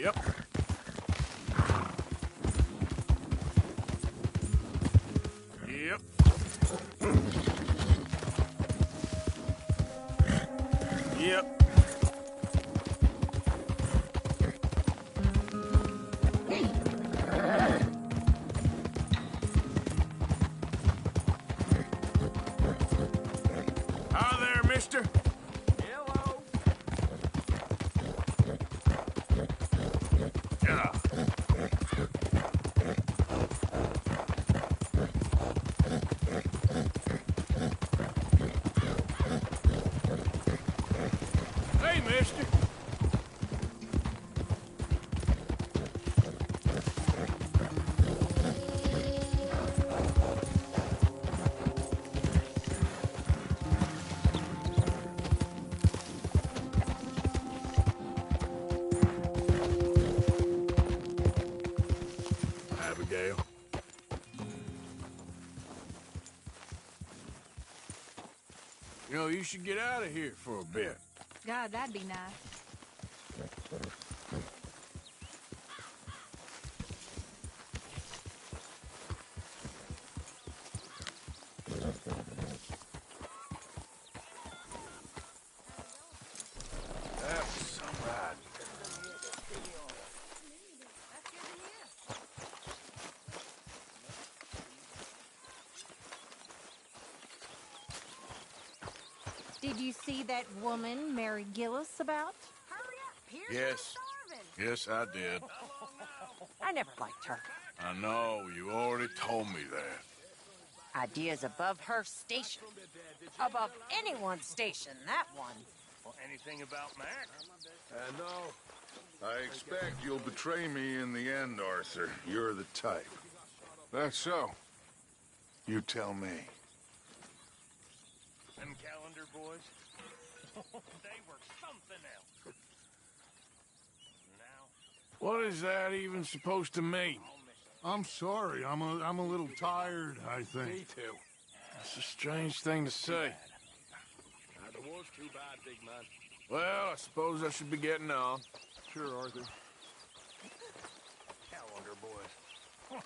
Yep. Yep. Yep. Hi there, mister. Hello. Yeah. Hey, mister. Abigail. You know, you should get out of here for a bit. God, that'd be nice. That was some ride. Did you see that woman, Mary Gillis, about? Hurry up, Pierce, Yes. we're starving. Yes, I did. I never liked her. I know, you already told me that. Ideas above her station. Above anyone's station, that one. Well, anything about Mac? No. I expect you'll betray me in the end, Arthur. You're the type. That's so. You tell me. Them calendar boys? They were something else. Now, What is that even supposed to mean? I'm sorry. I'm a little tired, I think. too. That's a strange thing to say. the war's too bad, big man. Well, I suppose I should be getting on. Sure, Arthur. Calendar boys.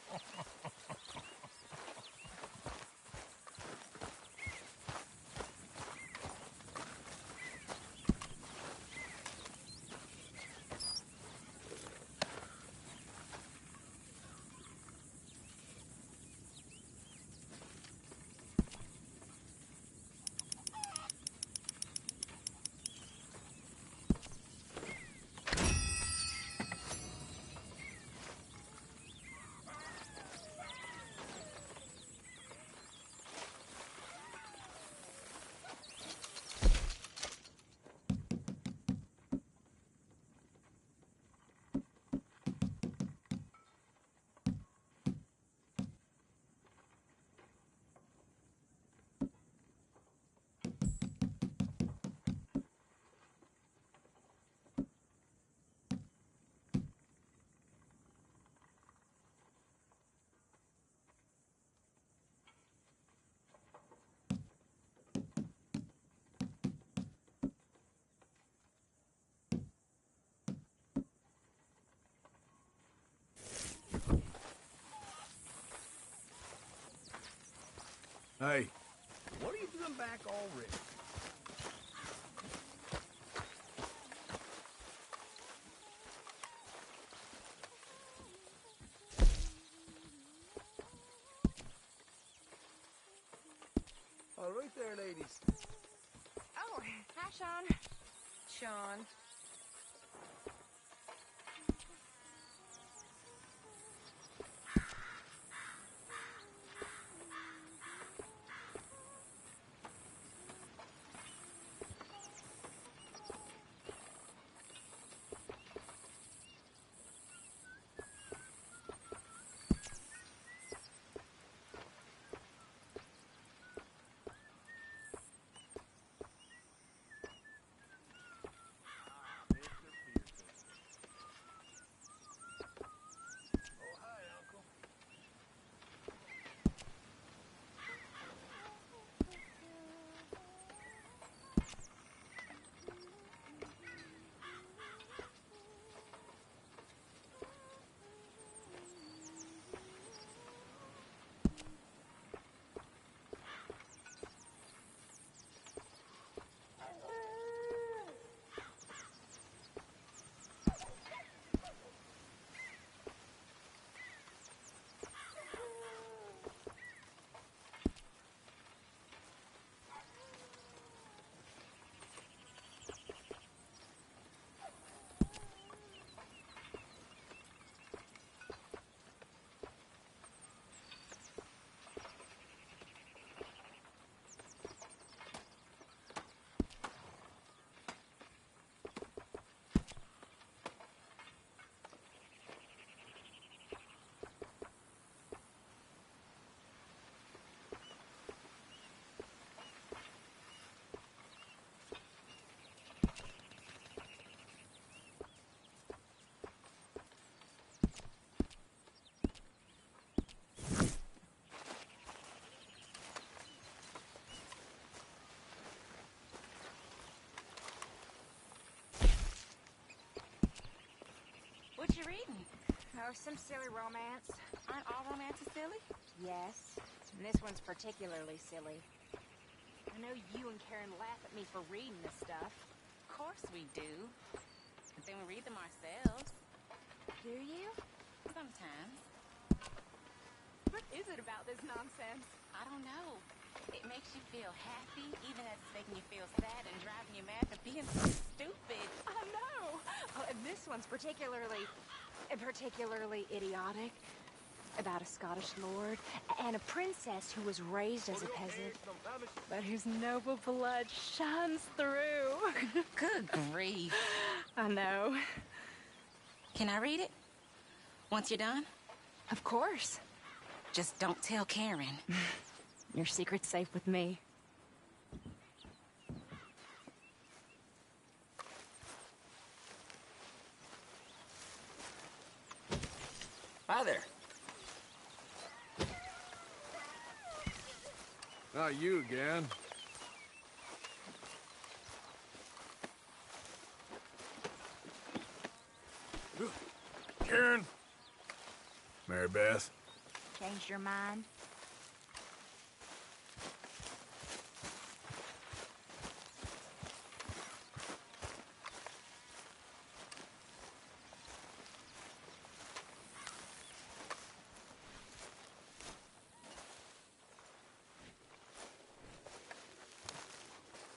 Hey, What are you doing back already? All right there, ladies. Oh, hi, Sean. Sean. you reading? Oh, some silly romance. Aren't all romances silly? Yes, and this one's particularly silly. I know you and Karen laugh at me for reading this stuff. Of course we do. But then we read them ourselves. Do you? Sometimes. What is it about this nonsense? I don't know. It makes you feel happy, even as it's making you feel sad and driving you mad for being so stupid. I know. Oh, and this one's particularly idiotic. About a Scottish lord and a princess who was raised as a peasant, but whose noble blood shines through. Good grief. I know. Can I read it? Once you're done? Of course. Just don't tell Karen. Your secret's safe with me. Hi there. Not you again. Karen? Mary Beth? Changed your mind?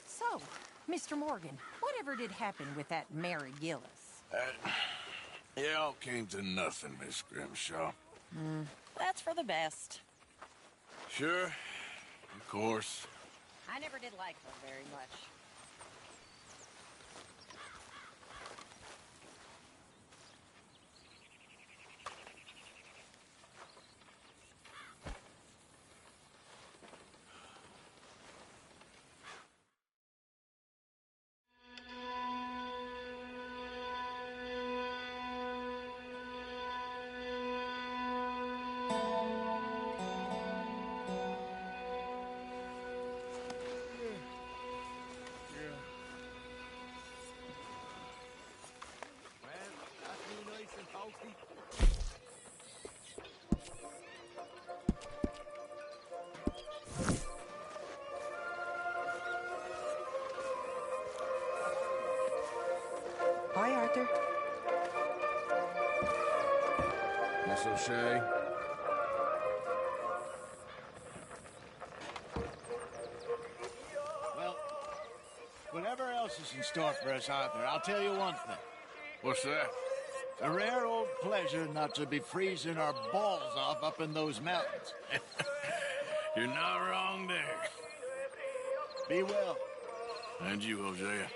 So, Mr. Morgan, whatever did happen with that Mary Gillis? It all came to nothing, Miss Grimshaw. That's for the best. Sure, of course. I never did like her very much. Hi, Arthur. Miss O'Shea? Well, whatever else is in store for us, Arthur, I'll tell you one thing. What's that? A rare old pleasure not to be freezing our balls off up in those mountains. You're not wrong there. Be well. And you, Hosea.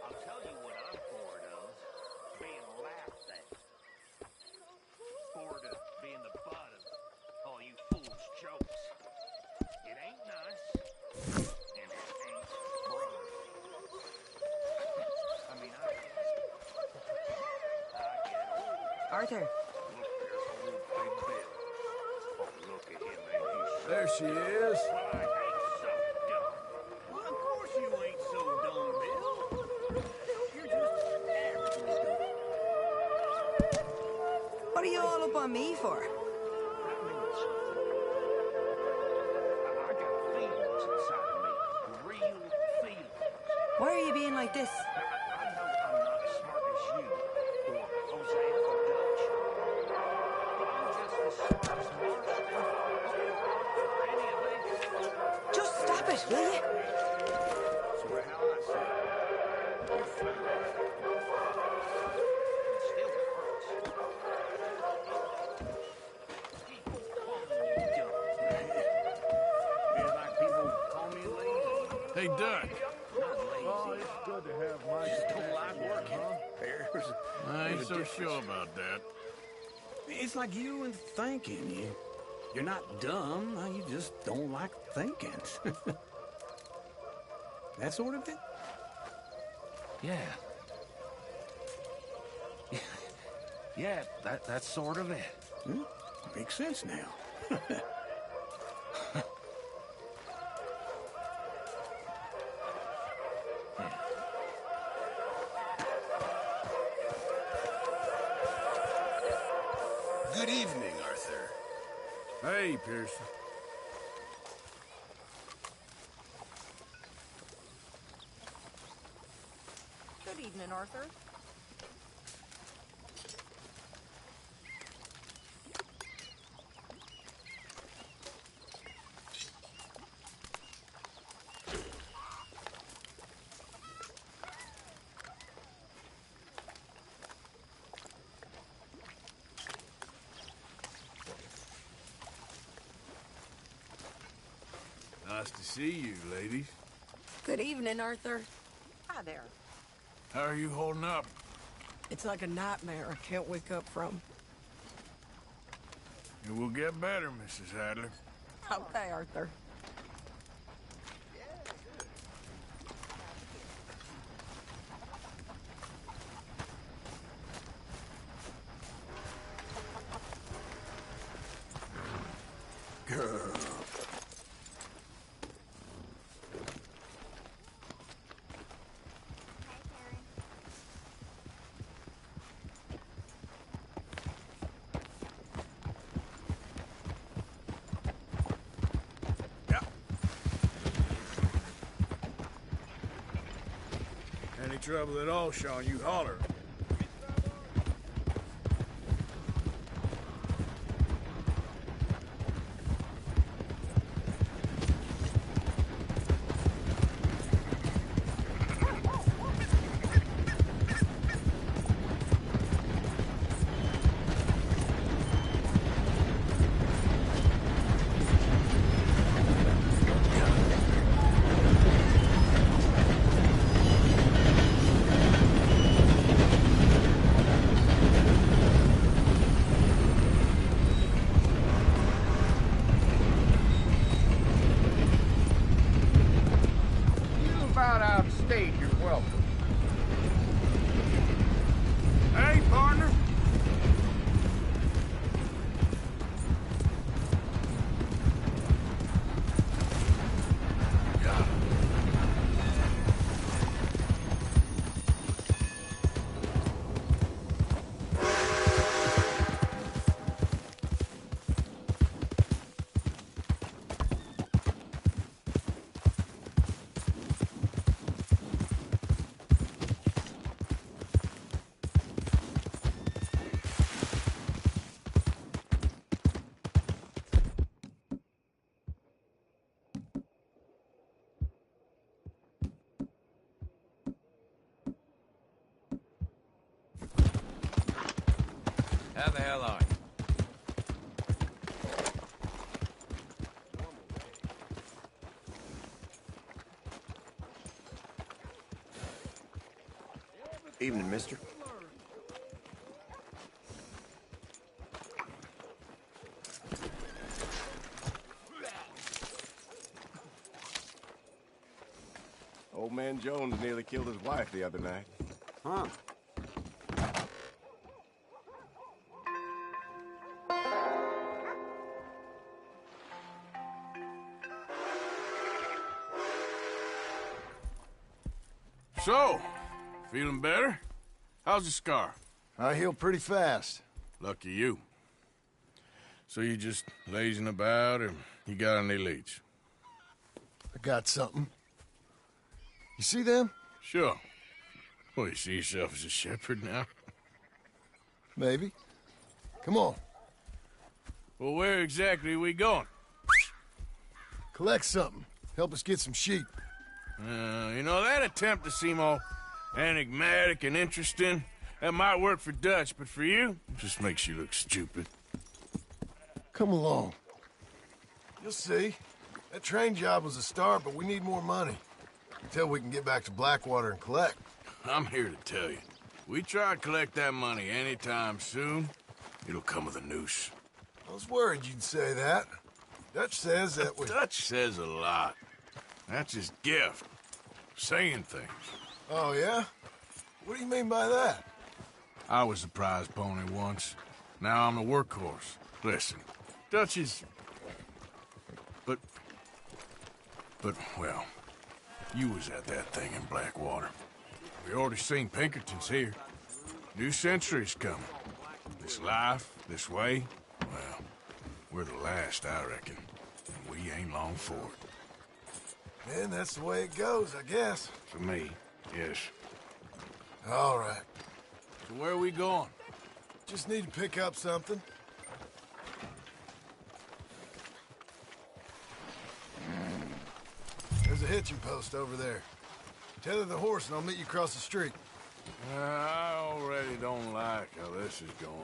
I'll tell you what I'm bored of. Being laughed at. Bored of being the butt of all you fools' jokes. It ain't nice. And it ain't brother. I mean, I get old. Arthur. Look, there's old Big Bill. Oh, look at him, ain't he so... There she is. Well, I ain't so dumb. Well, of course you ain't so dumb, Bill. You're just averagely dumb. What are you all up on me for? That means something. I got feelings inside of me. Real feelings. Why are you being like this? I know I'm not as smart as you, or Hosea or Dutch. But I'm just as smart as Marston, or any of these. Just stop it, will you? So the hell I say? You're fine. It still hurts. People call me dumb. It's like people call me lazy. Hey, Duck. Not lazy. Oh, it's good to have my Just don't like working. I ain't so sure about that. It's like you and thinking. You're not dumb, you just don't like thinking. That sort of it? Yeah. Yeah, that's sort of it. Makes sense now. Good evening, Arthur. Hey, Pearson. Good evening, Arthur. Nice to see you, ladies. Good evening, Arthur. Hi there. How are you holding up? It's like a nightmare I can't wake up from. It will get better, Mrs. Adler. Okay, Arthur. Girl. Any trouble at all, Sean, you holler. Hey, partner. How the hell are you? Evening, mister. Old man Jones nearly killed his wife the other night. Huh. So, feeling better? How's the scar? I heal pretty fast. Lucky you. So you just lazing about, or you got any leads? I got something. You see them? Sure. Well, you see yourself as a shepherd now? Maybe. Come on. Well, where exactly are we going? Collect something. Help us get some sheep. You know, that attempt to seem all enigmatic and interesting, that might work for Dutch, but for you, it just makes you look stupid. Come along. You'll see. That train job was a start, but we need more money. Until we can get back to Blackwater and collect. I'm here to tell you, we try to collect that money anytime soon, It'll come with a noose. I was worried you'd say that. Dutch says that we... Dutch says a lot. That's his gift. Saying things. Oh, yeah? What do you mean by that? I was a prize pony once. Now I'm a workhorse. Listen, Dutch is... But, well, you was at that thing in Blackwater. We already seen Pinkertons here. New century's coming. This life, this way, well, we're the last, I reckon. And we ain't long for it. Man, that's the way it goes, I guess. For me, yes. All right. So where are we going? Just need to pick up something. There's a hitching post over there. Tether the horse and I'll meet you across the street. I already don't like how this is going.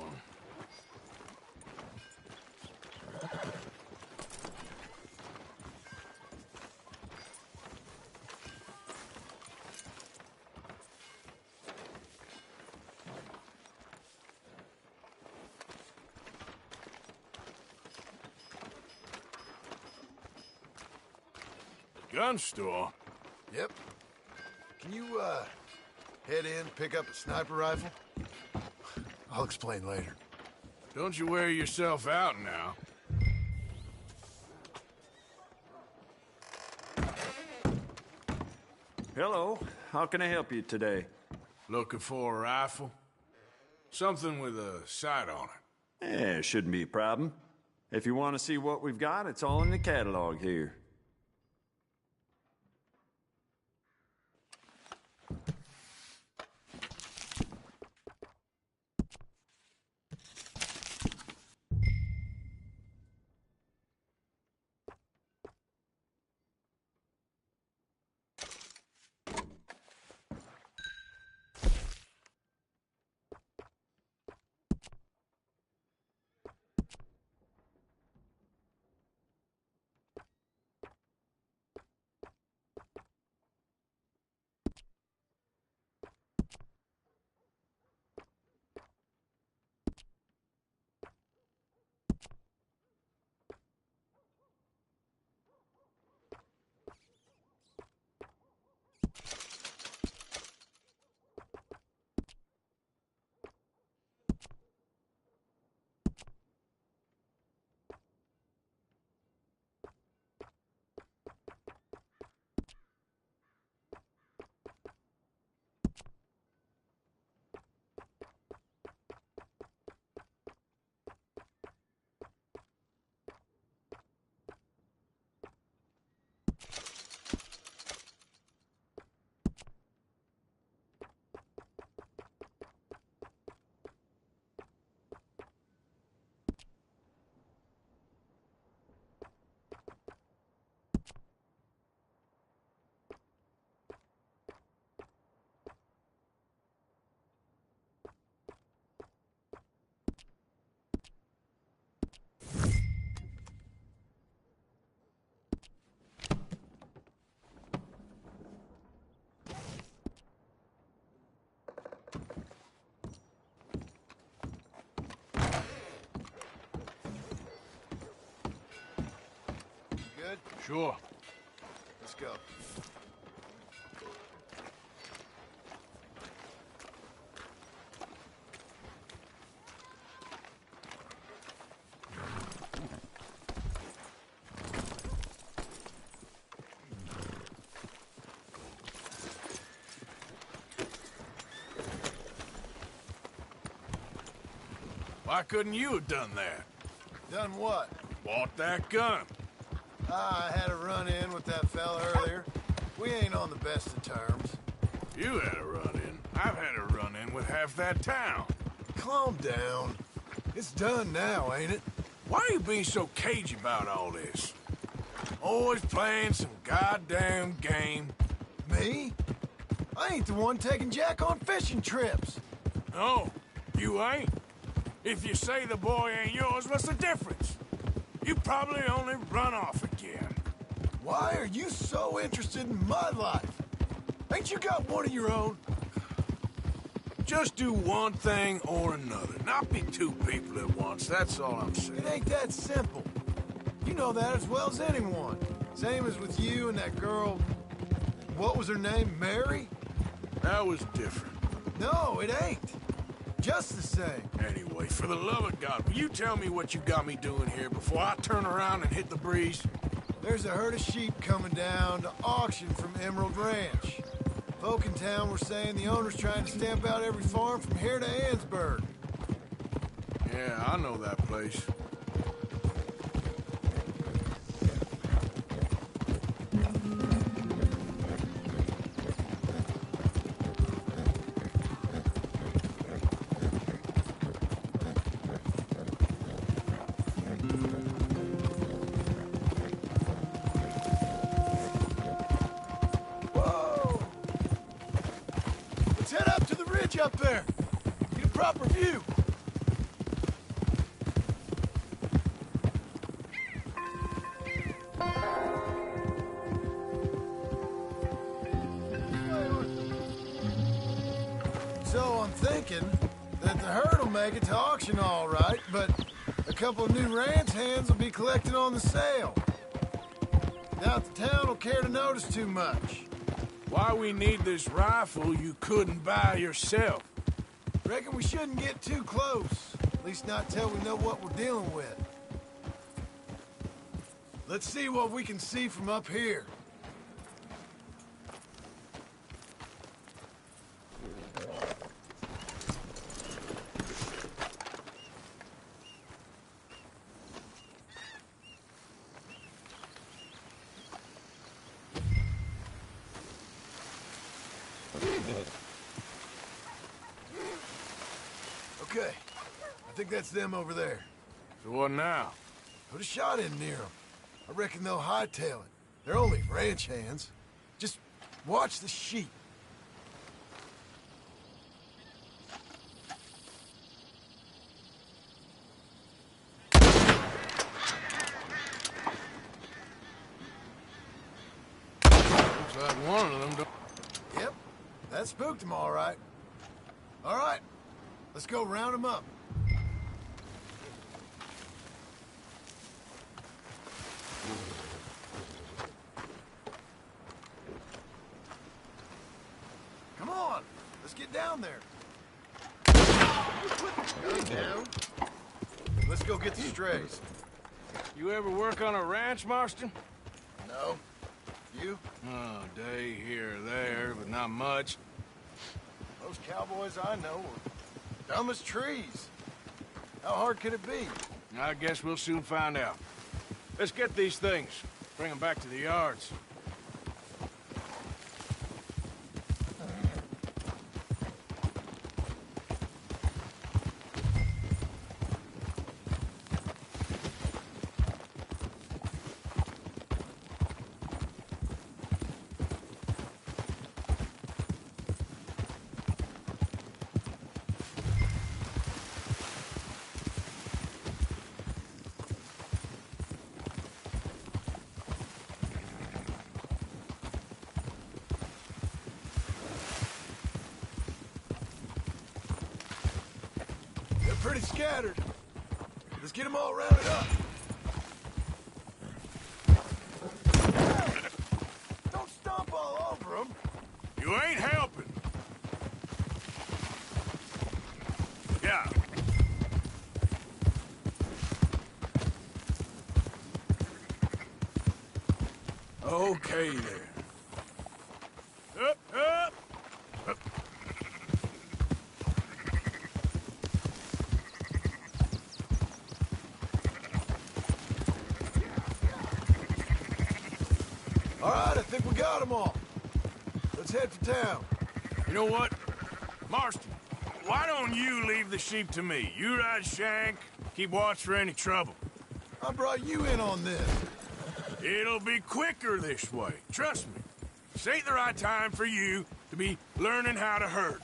Gun store? Yep. Can you, head in, pick up a sniper rifle? I'll explain later. Don't you wear yourself out now. Hello. How can I help you today? Looking for a rifle? Something with a sight on it. Yeah, shouldn't be a problem. If you want to see what we've got, it's all in the catalog here. Good? Sure. Let's go. Why couldn't you have done that? Done what? Bought that gun. I had a run-in with that fella earlier. We ain't on the best of terms. You had a run-in. I've had a run-in with half that town. Calm down. It's done now, ain't it? Why are you being so cagey about all this? Always playing some goddamn game. Me? I ain't the one taking Jack on fishing trips. No, you ain't. If you say the boy ain't yours, what's the difference? You probably only run off again. Why are you so interested in my life? Ain't you got one of your own? Just do one thing or another. Not be two people at once, that's all I'm saying. It ain't that simple. You know that as well as anyone. Same as with you and that girl... What was her name? Mary? That was different. No, it ain't. Just the same. Anyway, for the love of God, will you tell me what you got me doing here before I turn around and hit the breeze? There's a herd of sheep coming down to auction from Emerald Ranch. Folk in town were saying the owner's trying to stamp out every farm from here to Ansburg. Yeah, I know that place. Let's head up to the ridge up there. Get a proper view. So I'm thinking that the herd will make it to auction all right, but a couple of new ranch hands will be collecting on the sale. Doubt the town will care to notice too much. Why we need this rifle you couldn't buy yourself? Reckon we shouldn't get too close. At least not till we know what we're dealing with. Let's see what we can see from up here. Okay, I think that's them over there. So what now? Put a shot in near them. I reckon they'll hightail it. They're only ranch hands. Just watch the sheep. Looks like one of them don't... Yep, that spooked them all right. All right, let's go round them up. Come on, let's get down there. Gun down. Let's go get the strays. You ever work on a ranch, Marston? No. You? Oh, day here or there, but not much. Those cowboys I know are dumb as trees. How hard could it be? I guess we'll soon find out. Let's get these things. Bring them back to the yards. They're pretty scattered. Let's get them all rounded up. Don't stomp all over them. You ain't helping. Yeah. Okay, there. Up, up! Up. All right, I think we got them all. Let's head for town. You know what? Marston, why don't you leave the sheep to me? You ride Shank, keep watch for any trouble. I brought you in on this. It'll be quicker this way. Trust me. This ain't the right time for you to be learning how to herd.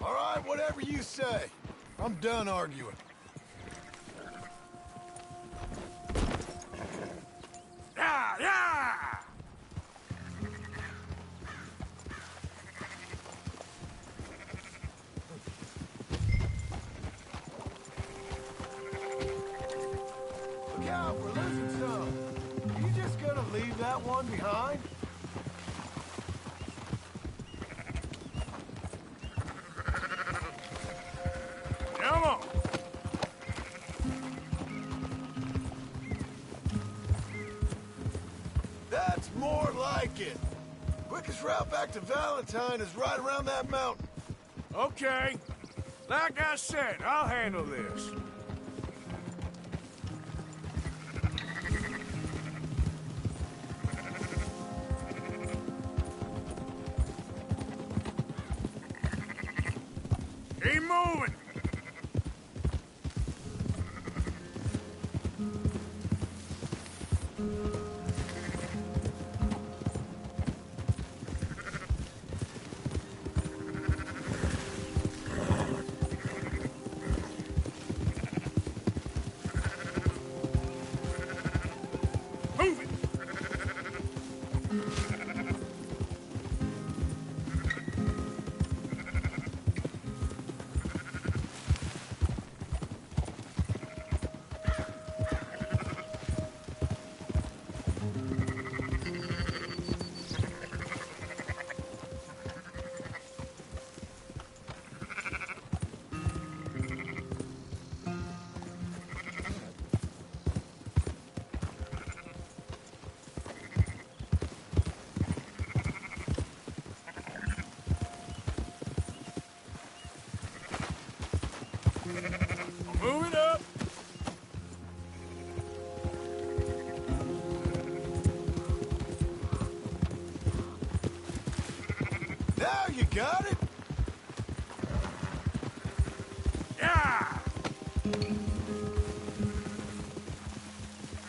All right, whatever you say. I'm done arguing. Yeah, yeah! we're losing some. You just gonna leave that one behind? Come on. That's more like it. Quickest route back to Valentine is right around that mountain. Okay. Like I said, I'll handle this. Keep moving. Move it. Move it up. Now you got it? Yeah.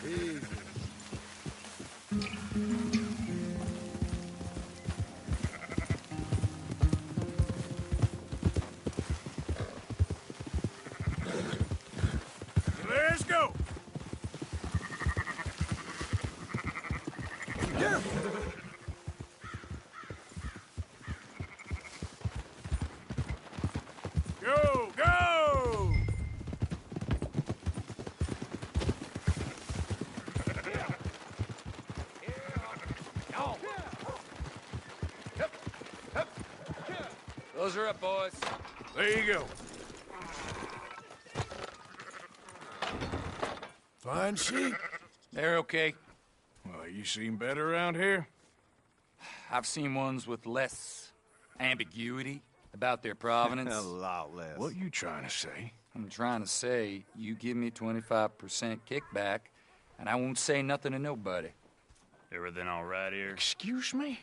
Easy. Let's go. Go, go! Those are up, boys. There you go. Fine sheep. They're okay. Well, you seem better around here? I've seen ones with less ambiguity about their provenance. A lot less. What you trying to say? I'm trying to say, you give me 25% kickback, and I won't say nothing to nobody. Everything all right here? Excuse me?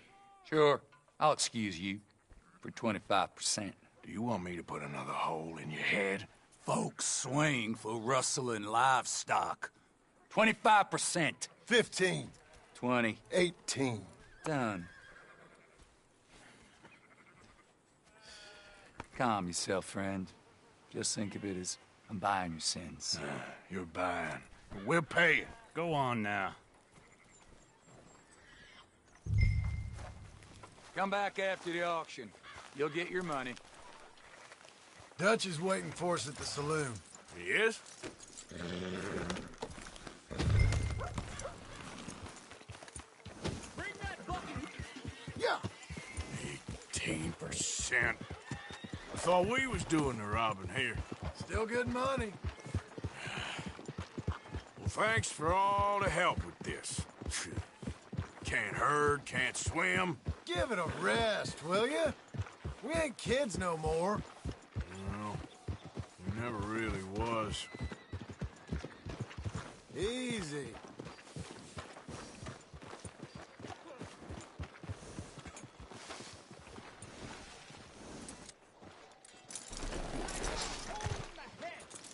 Sure, I'll excuse you for 25%. Do you want me to put another hole in your head? Folks swing for rustling livestock. 25%. 15. 20. 18. Done. Calm yourself, friend. Just think of it as I'm buying your sins. You're buying. We're paying. Go on now. Come back after the auction. You'll get your money. Dutch is waiting for us at the saloon. He is? Yeah. 18%. I thought we was doing the robbing here. Still good money. Well, thanks for all the help with this. Can't herd, can't swim. Give it a rest, will you? We ain't kids no more. No, we never really was. Easy.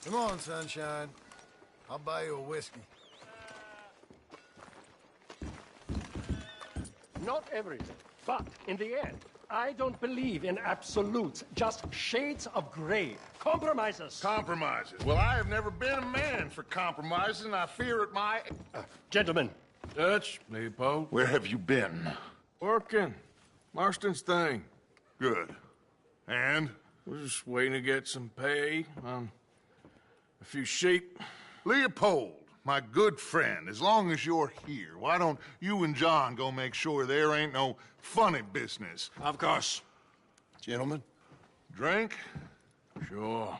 Come on, sunshine. I'll buy you a whiskey. Not everything, but in the end, I don't believe in absolutes, just shades of gray. Compromises. Compromises. Well, I have never been a man for compromises, and I fear it my... Gentlemen. Dutch, Leopold. Where have you been? Working. Marston's thing. Good. And? We're just waiting to get some pay on a few sheep. Leopold, my good friend, as long as you're here, why don't you and John go make sure there ain't no funny business? Of course. Gentlemen? Drink? Sure.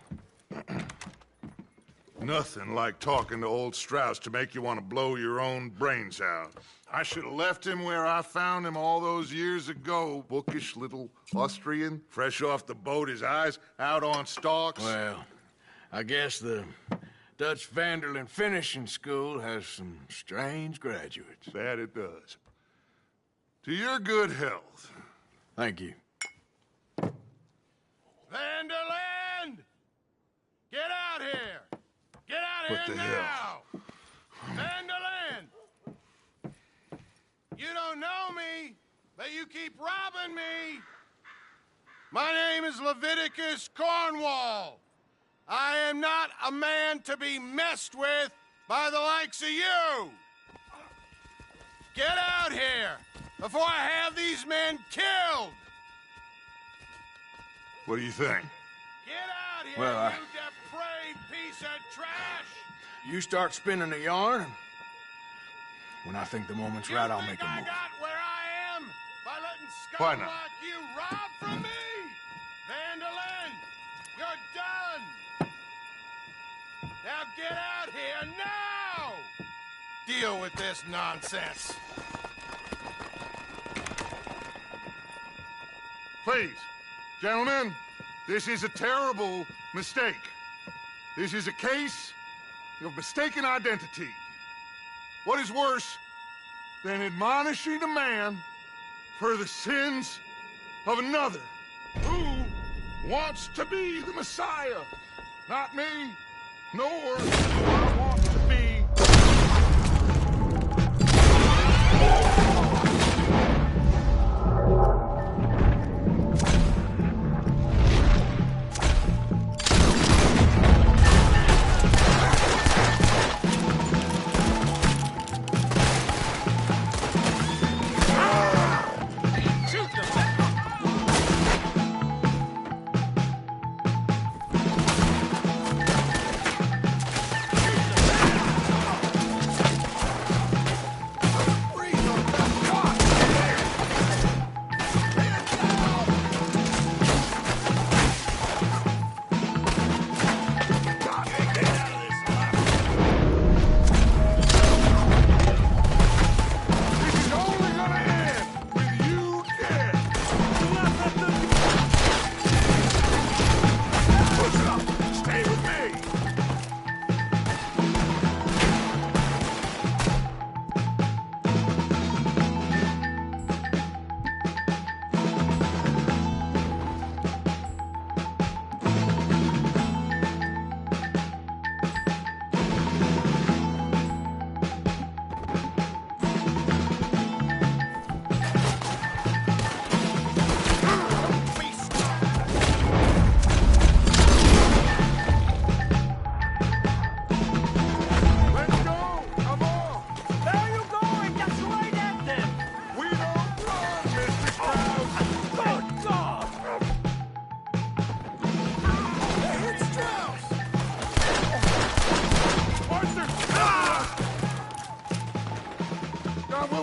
Nothing like talking to old Strauss to make you want to blow your own brains out. I should have left him where I found him all those years ago. Bookish little Austrian, fresh off the boat, his eyes out on stalks. Well, I guess the Dutch Vanderlyn Finishing School has some strange graduates. That it does. To your good health. Thank you. Vanderland! Get out here! Get out What here the now! hell? Vanderland! You don't know me, but you keep robbing me! My name is Leviticus Cornwall. I am not a man to be messed with by the likes of you! Get out here before I have these men killed! What do you think? Get out here, Well, you depraved piece of trash! You start spinning a yarn. When I think the moment's right, I'll make a I move. got where I am by letting Why scum not? like you rob from me! Vanderlyn, you're done! Now get out here now! Deal with this nonsense. Please, gentlemen, this is a terrible mistake. This is a case of mistaken identity. What is worse than admonishing a man for the sins of another who wants to be the Messiah? Not me, nor do I want to be.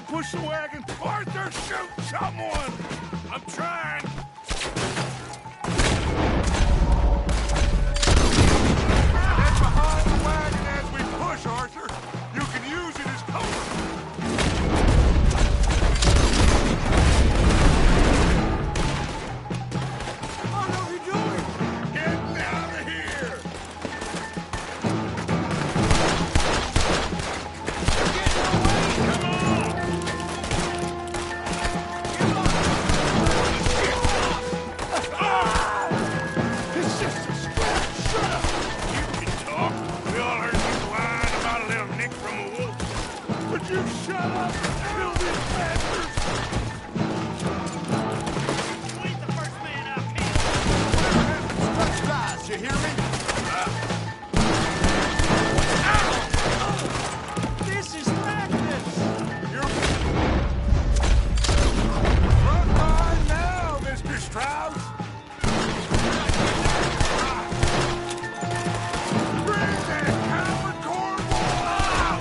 Push the wagon! Arthur, shoot someone! I'm trying! Get behind the wagon as we push, Arthur! You can use it as cover! What are you doing? Getting out of here! Come on! You shut up and kill these bastards! Lead the first man up here! Touch guys, you hear me? This is madness! You're... Front line now, Mr. Strauss! Bring that coward Cornwall out!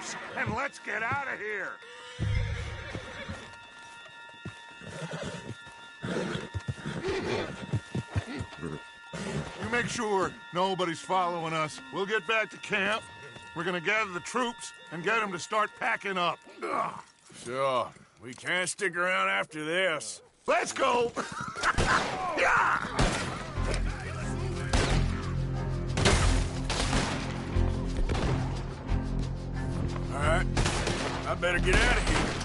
horse and let's get out of here. You make sure nobody's following us. We'll get back to camp. We're gonna gather the troops and get them to start packing up. Ugh. Sure. We can't stick around after this. Let's go! Yeah! All right. I better get out of here.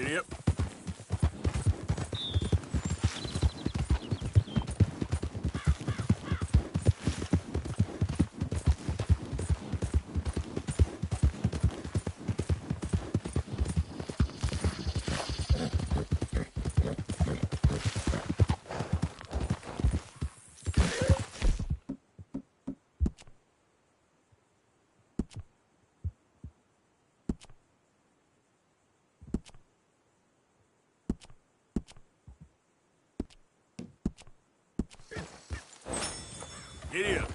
Yep. Giddy up.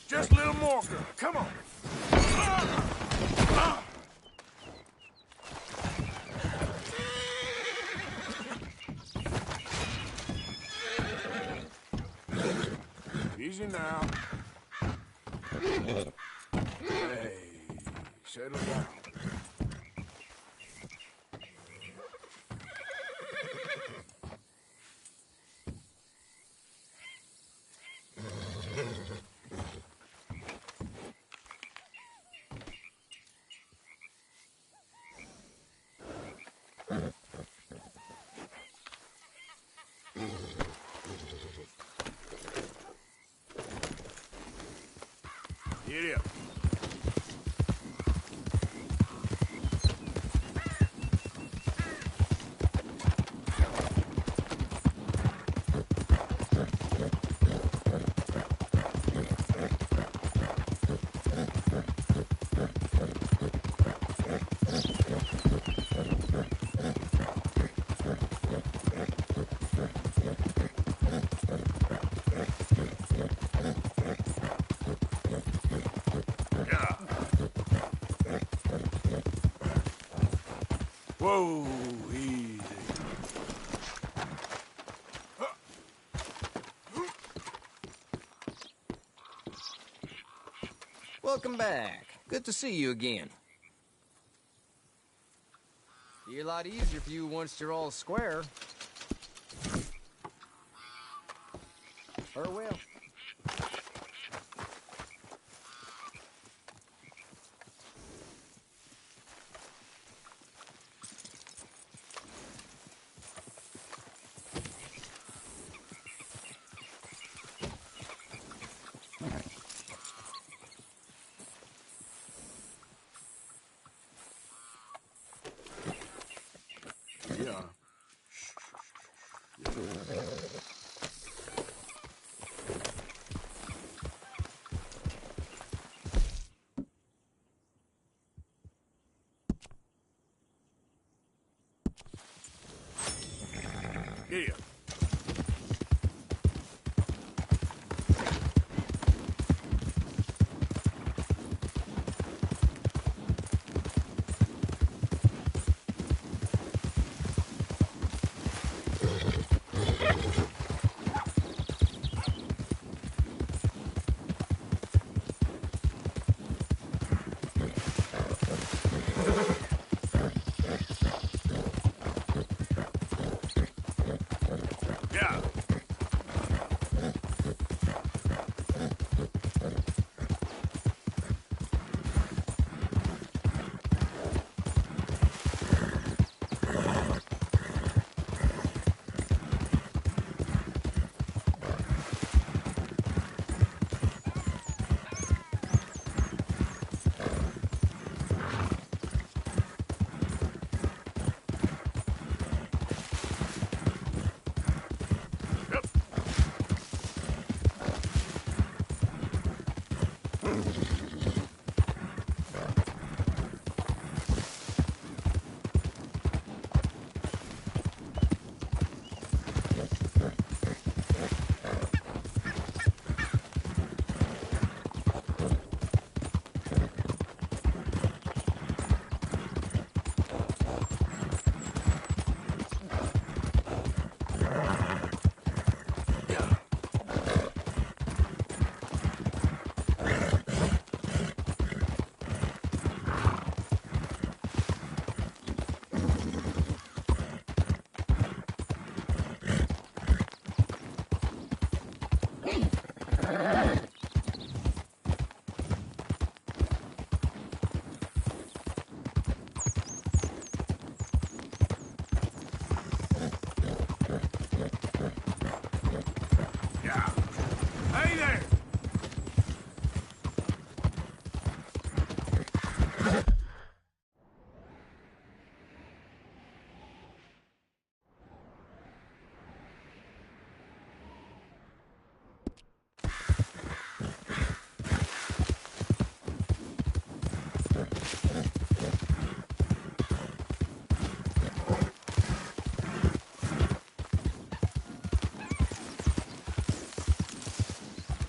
Just a little more, girl. Come on. Easy now. Hey, settle down. Giddy up. Whoa, easy. Welcome back. Good to see you again. Be a lot easier for you once you're all square. Farewell. Giddy up.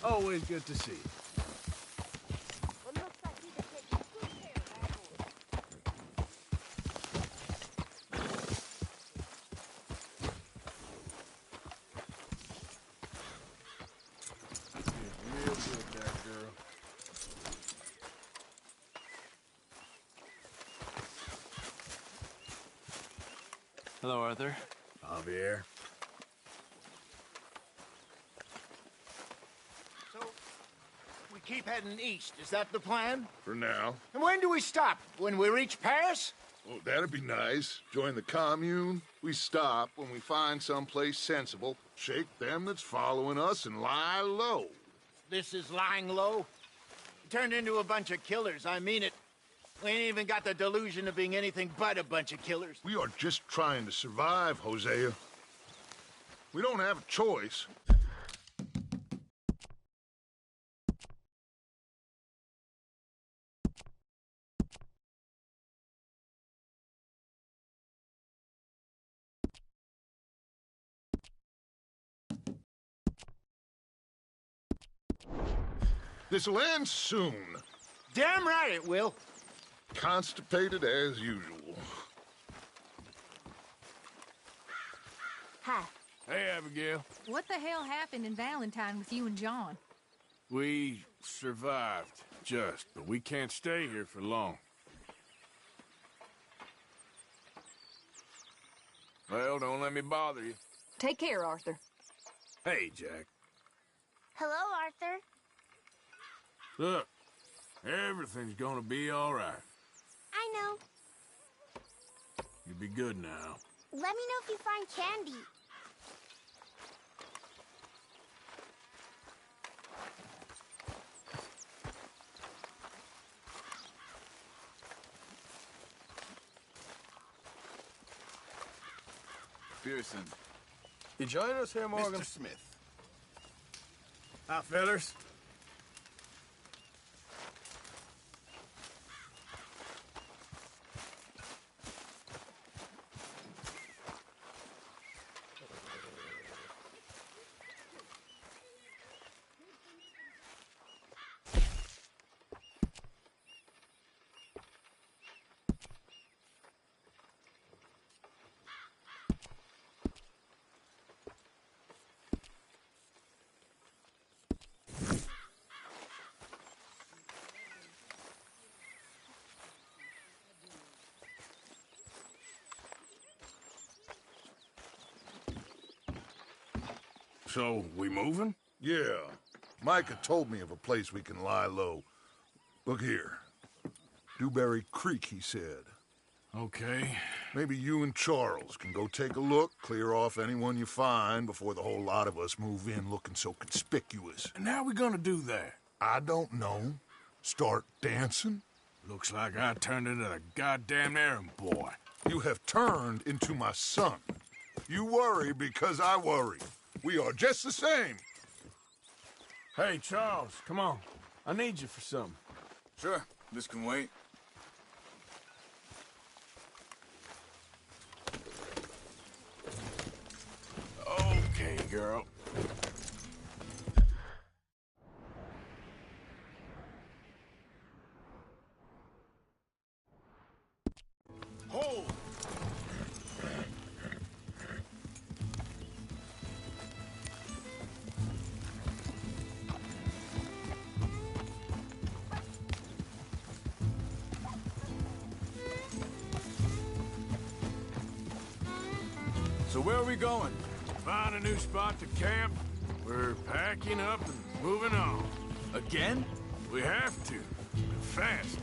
Always good to see you. Real good there, girl. Hello, Arthur. Javier. So, we keep heading east. Is that the plan? For now. And when do we stop? When we reach Paris? Oh, that'd be nice. Join the commune. We stop when we find someplace sensible, shake them that's following us, and lie low. This is lying low? Turned into a bunch of killers, I mean it. We ain't even got the delusion of being anything but a bunch of killers. We are just trying to survive, Hosea. We don't have a choice. This'll end soon. Damn right it will. Constipated as usual. Hi. Hey, Abigail. What the hell happened in Valentine with you and John? We survived, just, but we can't stay here for long. Well, don't let me bother you. Take care, Arthur. Hey, Jack. Hello, Arthur. Look, everything's gonna be all right. I know. You be good now. Let me know if you find candy. Pearson. You join us here, Morgan? Mr. Smith. Hi, fellas. So, we moving? Yeah. Micah told me of a place we can lie low. Look here. Dewberry Creek, he said. Okay. Maybe you and Charles can go take a look, clear off anyone you find before the whole lot of us move in looking so conspicuous. And how we gonna do that? I don't know. Start dancing? Looks like I turned into the goddamn errand boy. You have turned into my son. You worry because I worry. We are just the same. Hey, Charles, come on. I need you for something. Sure, this can wait. Okay, girl. Hold! So where are we going? Find a new spot to camp. We're packing up and moving on. Again? We have to. And fast.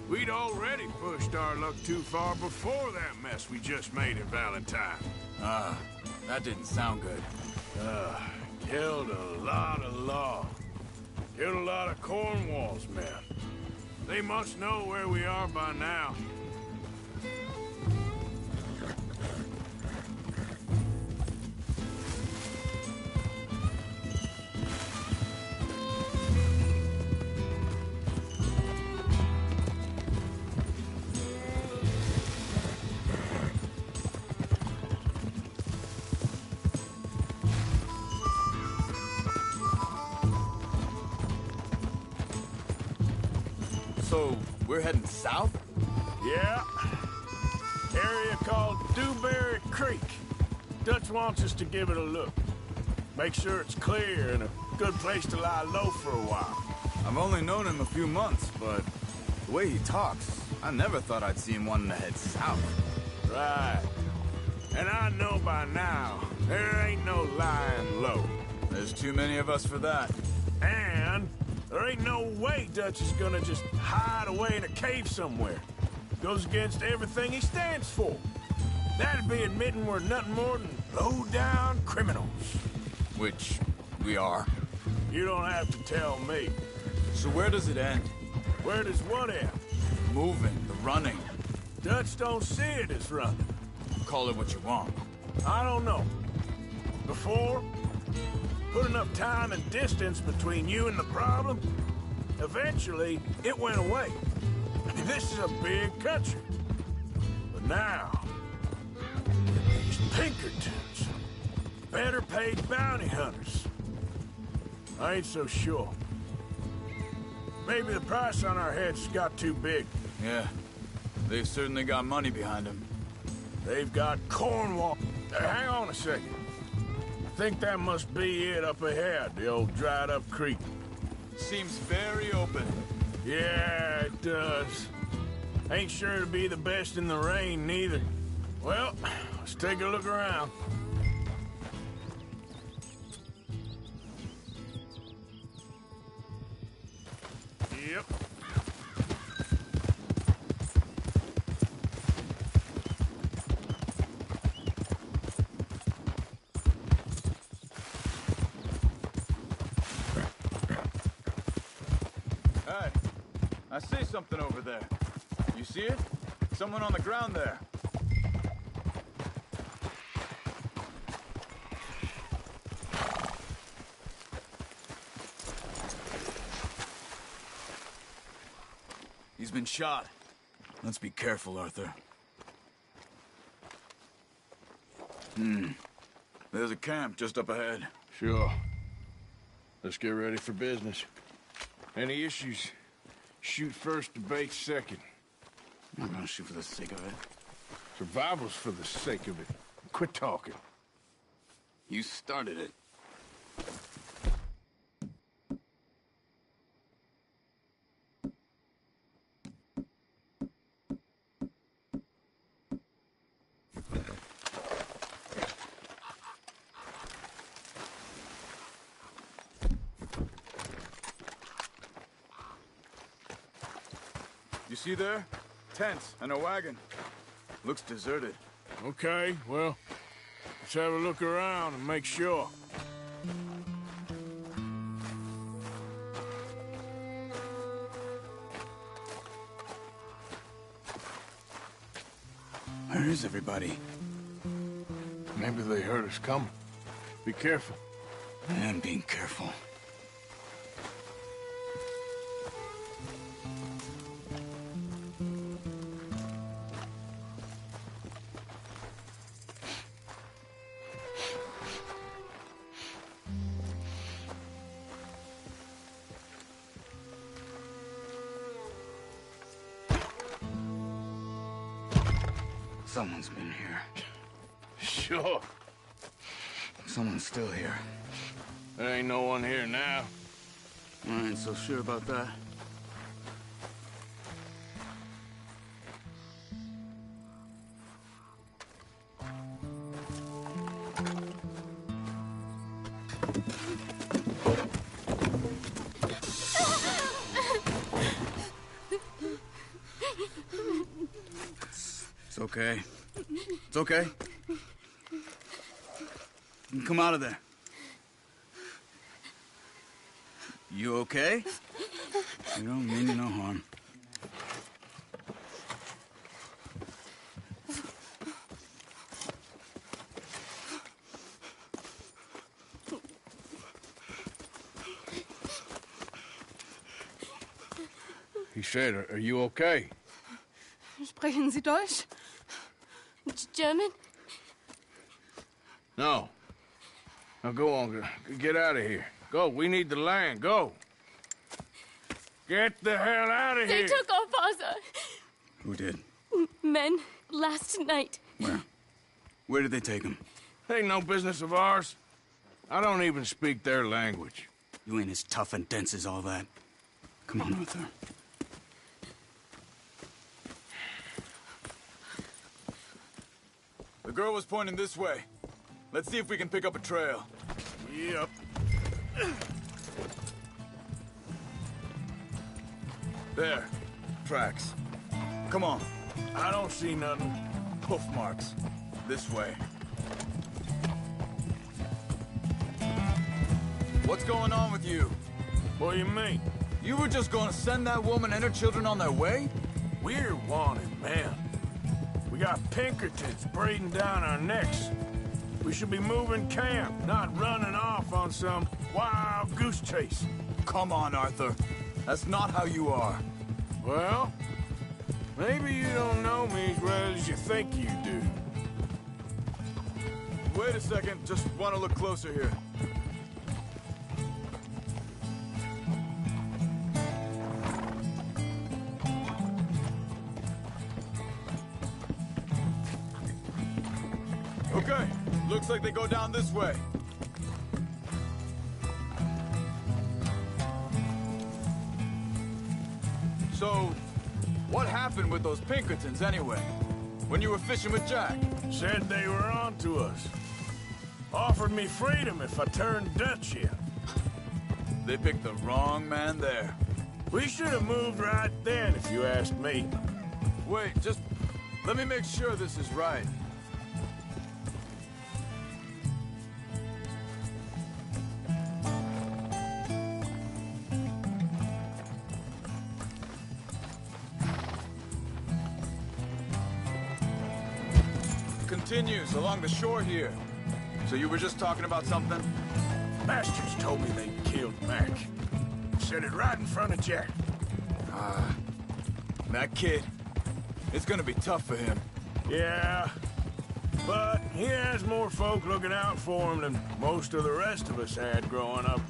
We'd already pushed our luck too far before that mess we just made in Valentine. That didn't sound good. Killed a lot of law. Killed a lot of Cornwall's men. They must know where we are by now. So, we're heading south? Yeah. Area called Dewberry Creek. Dutch wants us to give it a look. Make sure it's clear and a good place to lie low for a while. I've only known him a few months, but the way he talks, I never thought I'd see him wanting to head south. Right. And I know by now, there ain't no lying low. There's too many of us for that. And there ain't no way Dutch is gonna just hide away in a cave somewhere. Goes against everything he stands for. That'd be admitting we're nothing more than low-down criminals. Which we are. You don't have to tell me. So where does it end? Where does what end? Moving, the running. Dutch don't see it as running. Call it what you want. I don't know. Before, put enough time and distance between you and the problem, eventually it went away. I mean, this is a big country. But now, these Pinkertons, better paid bounty hunters. I ain't so sure. Maybe the price on our heads got too big. Yeah, they've certainly got money behind them. They've got Cornwall. Hang on a second. I think that must be it up ahead, the old dried-up creek. Seems very open. Yeah, it does. Ain't sure to be the best in the rain, neither. Well, let's take a look around. Yep. Hey, I see something over there. You see it? Someone on the ground there. He's been shot. Let's be careful, Arthur. There's a camp just up ahead. Sure. Let's get ready for business. Any issues? Shoot first, debate second. I'm not gonna shoot for the sake of it. Survival's for the sake of it. Quit talking. You started it. You see there? Tents and a wagon. Looks deserted. Okay, well, let's have a look around and make sure. Where is everybody? Maybe they heard us coming. Be careful. I am being careful. Someone's been here. Sure. Someone's still here. There ain't no one here now. I ain't so sure about that. It's okay. It's okay. You can come out of there. You okay? You don't mean you no harm. He said, are you okay? Sprechen Sie Deutsch? German? No. Now go on, get out of here. Go, we need the land, go. Get the hell out of They here! took our father. Who did? Men last night. Where? Where did they take him? Ain't no business of ours. I don't even speak their language. You ain't as tough and dense as all that. Come on, Arthur. The girl was pointing this way. Let's see if we can pick up a trail. Yep. There. Tracks. Come on. I don't see nothing. Hoof marks. This way. What's going on with you? What do you mean? You were just gonna send that woman and her children on their way? We're wanted men. We got Pinkertons breathing down our necks. We should be moving camp, not running off on some wild goose chase. Come on, Arthur. That's not how you are. Well, maybe you don't know me as well as you think you do. Wait a second. Just want to look closer here. Okay, looks like they go down this way. So, what happened with those Pinkertons anyway? When you were fishing with Jack? Said they were on to us. Offered me freedom if I turned Dutch in. They picked the wrong man there. We should have moved right then, if you asked me. Wait, just let me make sure this is right. Continues along the shore here. So you were just talking about something? Bastards told me they killed Mac. Said it right in front of Jack. That kid, it's gonna be tough for him. Yeah, but he has more folk looking out for him than most of the rest of us had growing up.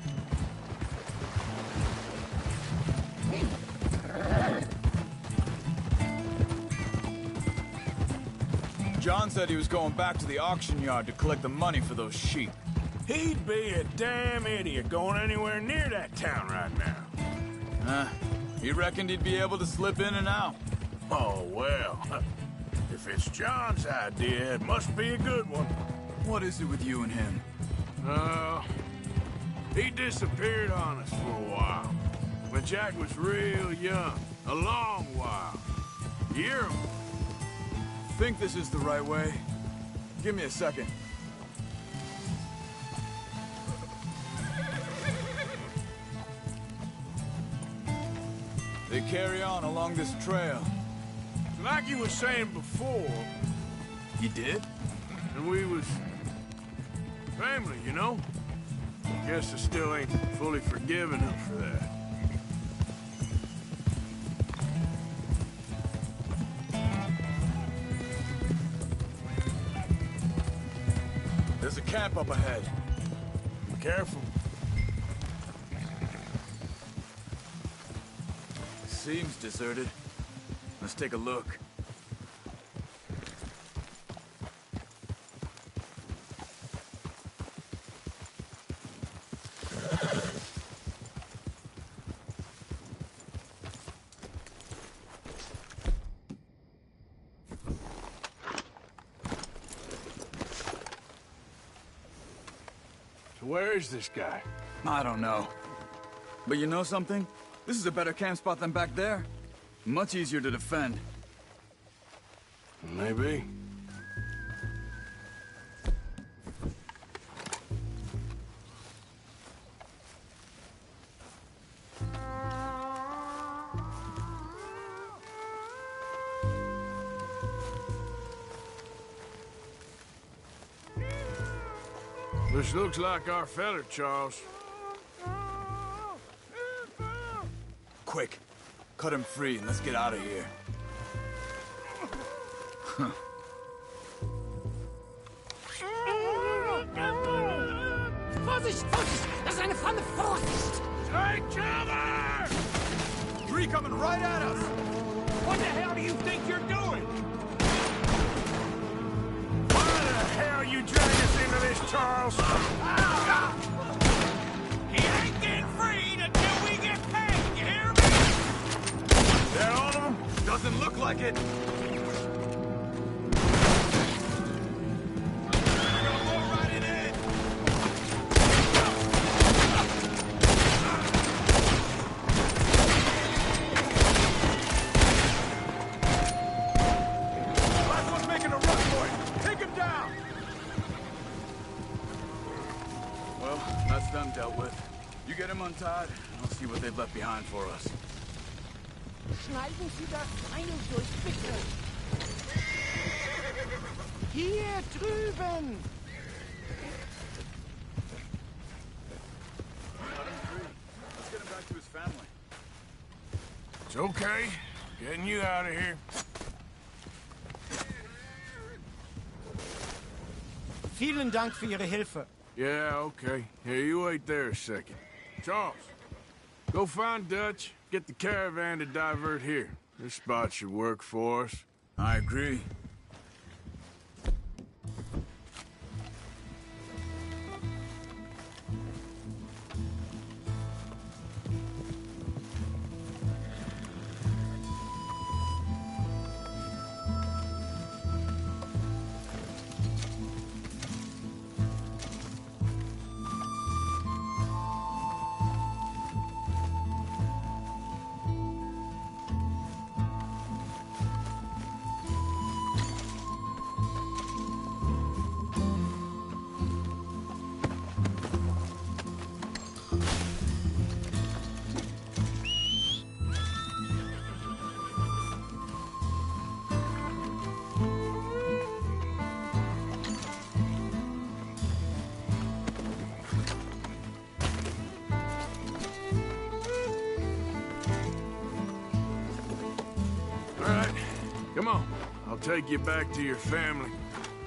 John said he was going back to the auction yard to collect the money for those sheep. He'd be a damn idiot going anywhere near that town right now. He reckoned he'd be able to slip in and out. Oh, well. If it's John's idea, it must be a good one. What is it with you and him? He disappeared on us for a while. When Jack was real young. A long while. Year. Think this is the right way? Give me a second. They carry on along this trail. Like you was saying before. He did? And we was family, you know? Guess I still ain't fully forgiven him for that. There's a camp up ahead. Be careful. Seems deserted. Let's take a look. So where is this guy? I don't know. But you know something? This is a better camp spot than back there. Much easier to defend. Maybe. This looks like our feller, Charles. Quick, cut him free and let's get out of here. Vorsicht, Vorsicht! Das ist eine Falle! Vorsicht! Take cover! three coming right at us! What the hell do you think you're doing? Why the hell you drag us into this, Charles? He ain't getting freed until we get paid, you hear me? That all of them? Doesn't look like it. Done dealt with. You get him untied, and I'll see what they've left behind for us. Schneiden Sie das Seil durch, bitte. Hier drüben. Let him free. Let's get him back to his family. It's okay. Getting you out of here. Vielen Dank für Ihre Hilfe. Yeah, okay. Here, you wait there a second. Charles, go find Dutch. Get the caravan to divert here. This spot should work for us. I agree. Come on, I'll take you back to your family.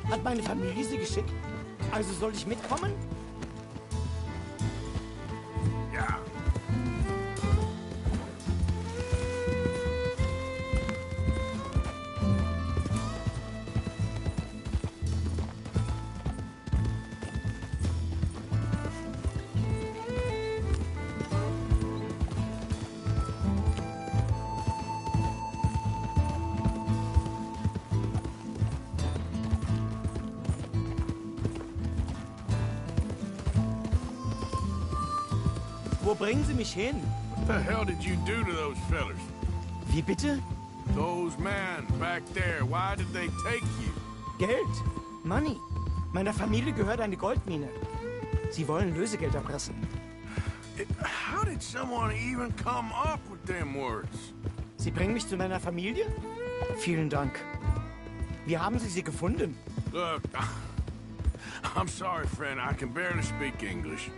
Hat meine Familie Sie geschickt? Also soll ich mitkommen? Ja. Wo bringen Sie mich hin? What the hell did you do to those fellers? Wie bitte? Those men back there, why did they take you? Geld. Money. Meiner Familie gehört eine Goldmine. Sie wollen Lösegeld erpressen. How did someone even come up with them words? Sie bringen mich zu meiner Familie? Vielen Dank. Wie haben Sie sie gefunden? Look, I'm sorry, friend. I can barely speak English.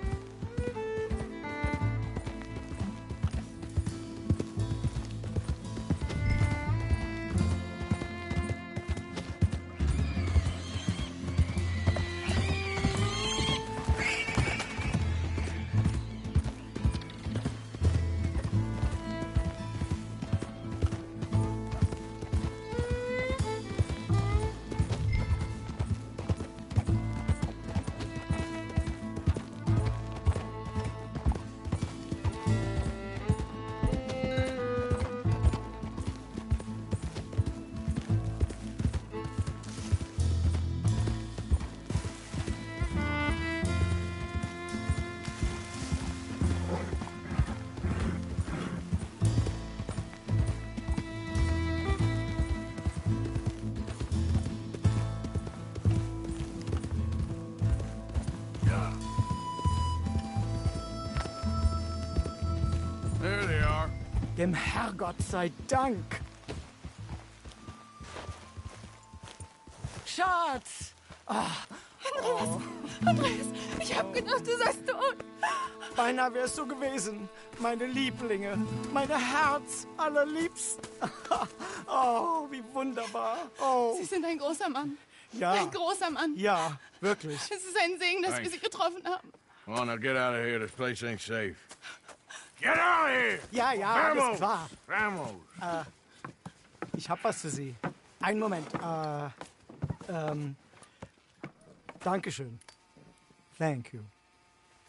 There they are. Dem Herrgott sei Dank. Schatz! Andreas, ich hab gedacht, du seist tot. Beinahe wärst du gewesen. Meine Lieblinge. Meine Herz allerliebsten. Oh, wie wunderbar. Oh. Sie sind ein großer Mann. Ja. Ein großer Mann. Ja, wirklich. Es ist ein Segen, dass wir Sie getroffen haben. Come on, now get out of here. This place ain't safe. Get out of here! Ja, ja, Vamos! alles klar. Vamos! Ich hab was für Sie. Einen Moment. Dankeschön. Thank you.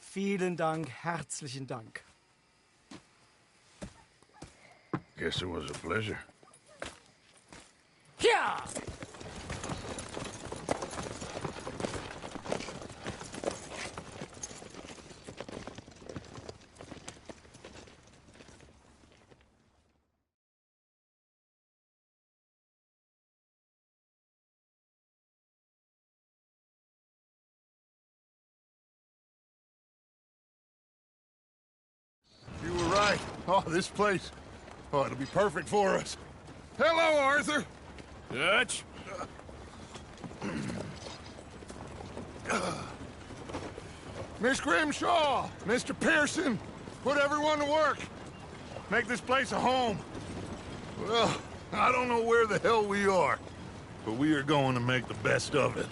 Vielen Dank, herzlichen Dank. Guess it was a pleasure. Ja! You were right. Oh, this place. Oh, it'll be perfect for us. Hello, Arthur. Dutch? Miss Grimshaw, Mr. Pearson, put everyone to work. Make this place a home. Well, I don't know where the hell we are, but we are going to make the best of it.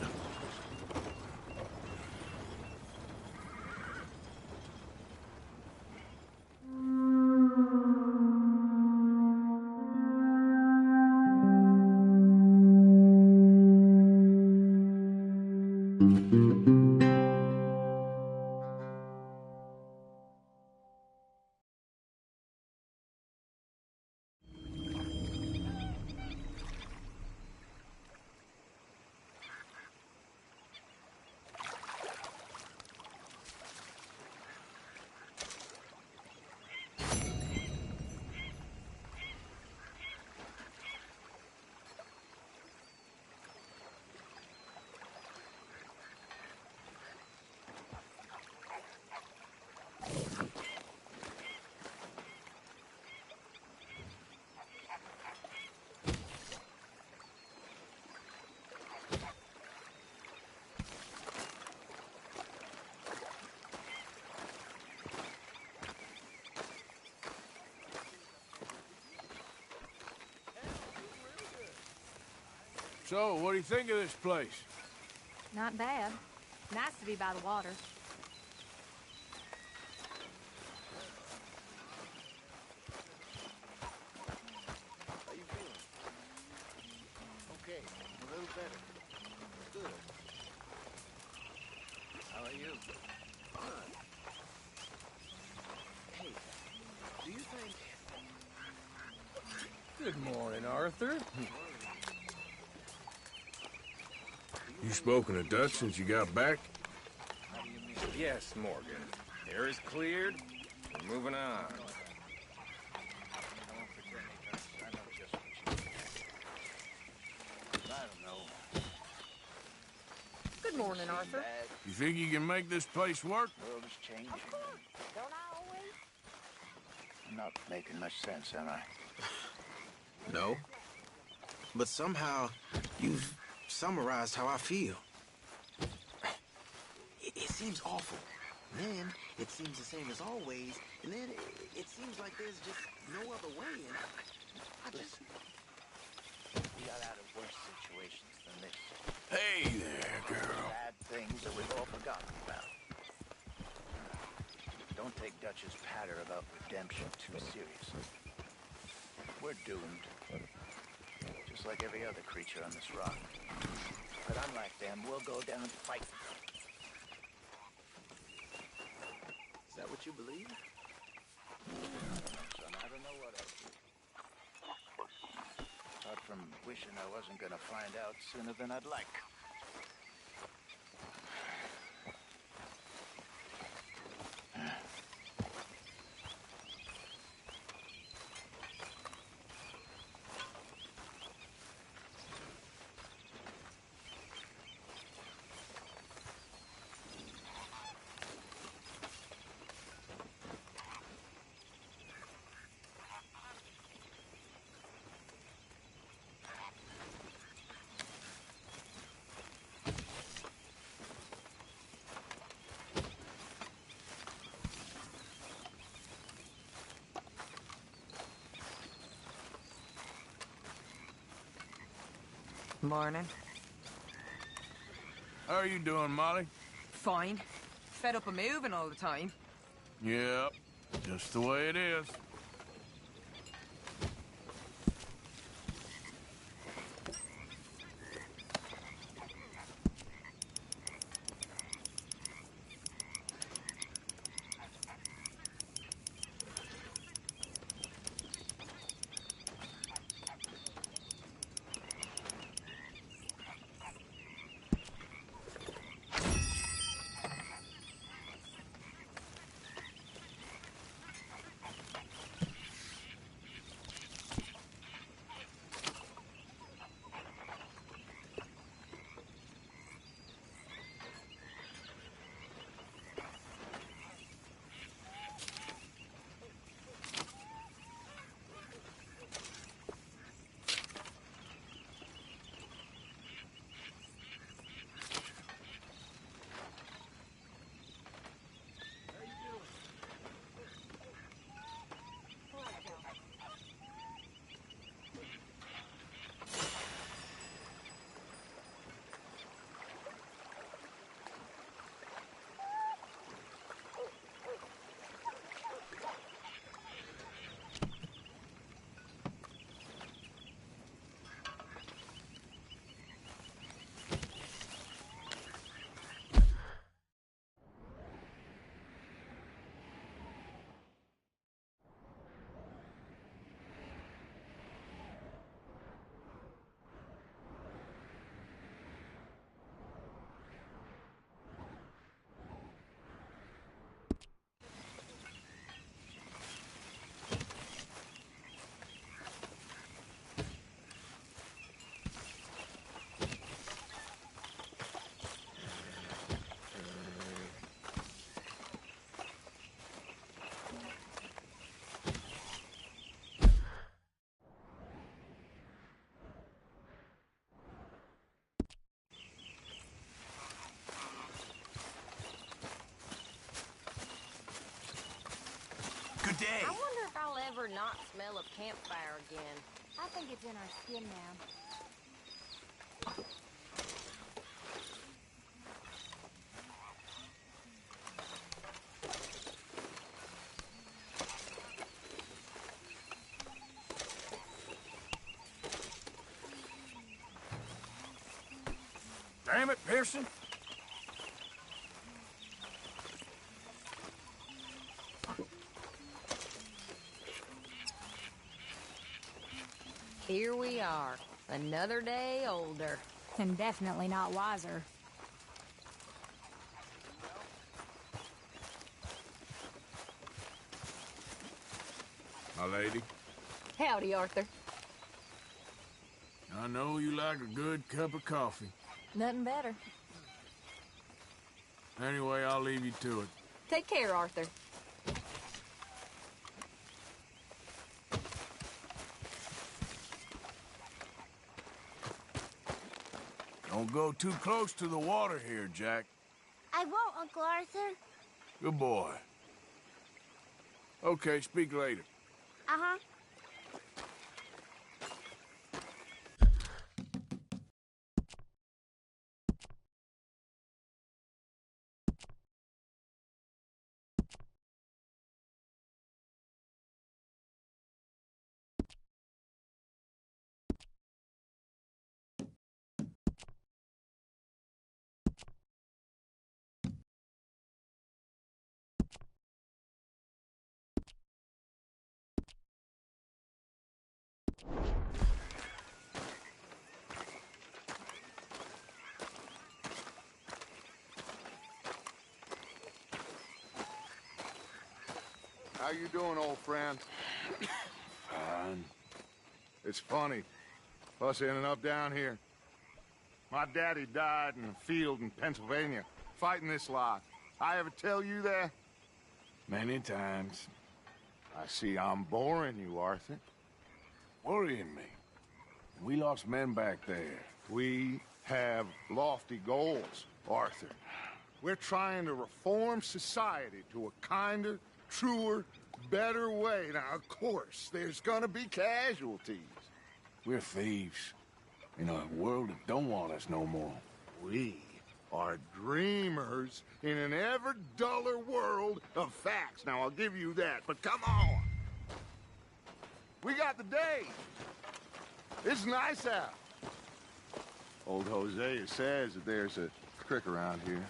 So, what do you think of this place? Not bad. Nice to be by the water. How you feeling? Okay, a little better. Good. How are you? Hey, do you think... Good morning, Arthur. You spoken to Dutch since you got back? Yes, Morgan. Air is cleared. We're moving on. Good morning, Arthur. You think you can make this place work? World is changing. Don't I always? I'm not making much sense, am I? No. But somehow, you've summarized how I feel. It seems awful. Then, it seems the same as always. And then, it seems like there's just no other way. And I just... We got out of worse situations than this. Hey there, girl. Bad things that we've all forgotten about. Don't take Dutch's patter about redemption too seriously. We're doomed. Just like every other creature on this rock. But unlike them, we'll go down fighting. Is that what you believe? Son, I don't know what else. Apart from wishing I wasn't gonna find out sooner than I'd like. Morning. How are you doing, Molly? Fine. Fed up of moving all the time. Yep. Just the way it is. Good day. I wonder if I'll ever not smell a campfire again. I think it's in our skin now. Damn it, Pearson. Here we are, another day older. And definitely not wiser. My lady, Howdy, Arthur. I know you like a good cup of coffee. Nothing better. Anyway, I'll leave you to it. Take care, Arthur. Don't go too close to the water here, Jack. I won't, Uncle Arthur. Good boy. Okay, speak later. Uh-huh. How you doing, old friend? Fine. It's funny, us ending up down here. My daddy died in a field in Pennsylvania, fighting this lot. I ever tell you that? Many times. I see I'm boring you, Arthur. Worrying me. We lost men back there. We have lofty goals, Arthur. We're trying to reform society to a kinder, truer, better way. Now, of course, there's gonna be casualties. We're thieves in a world that don't want us no more. We are dreamers in an ever duller world of facts. Now, I'll give you that, but come on. We got the day. It's nice out. Old Hosea says that there's a creek around here.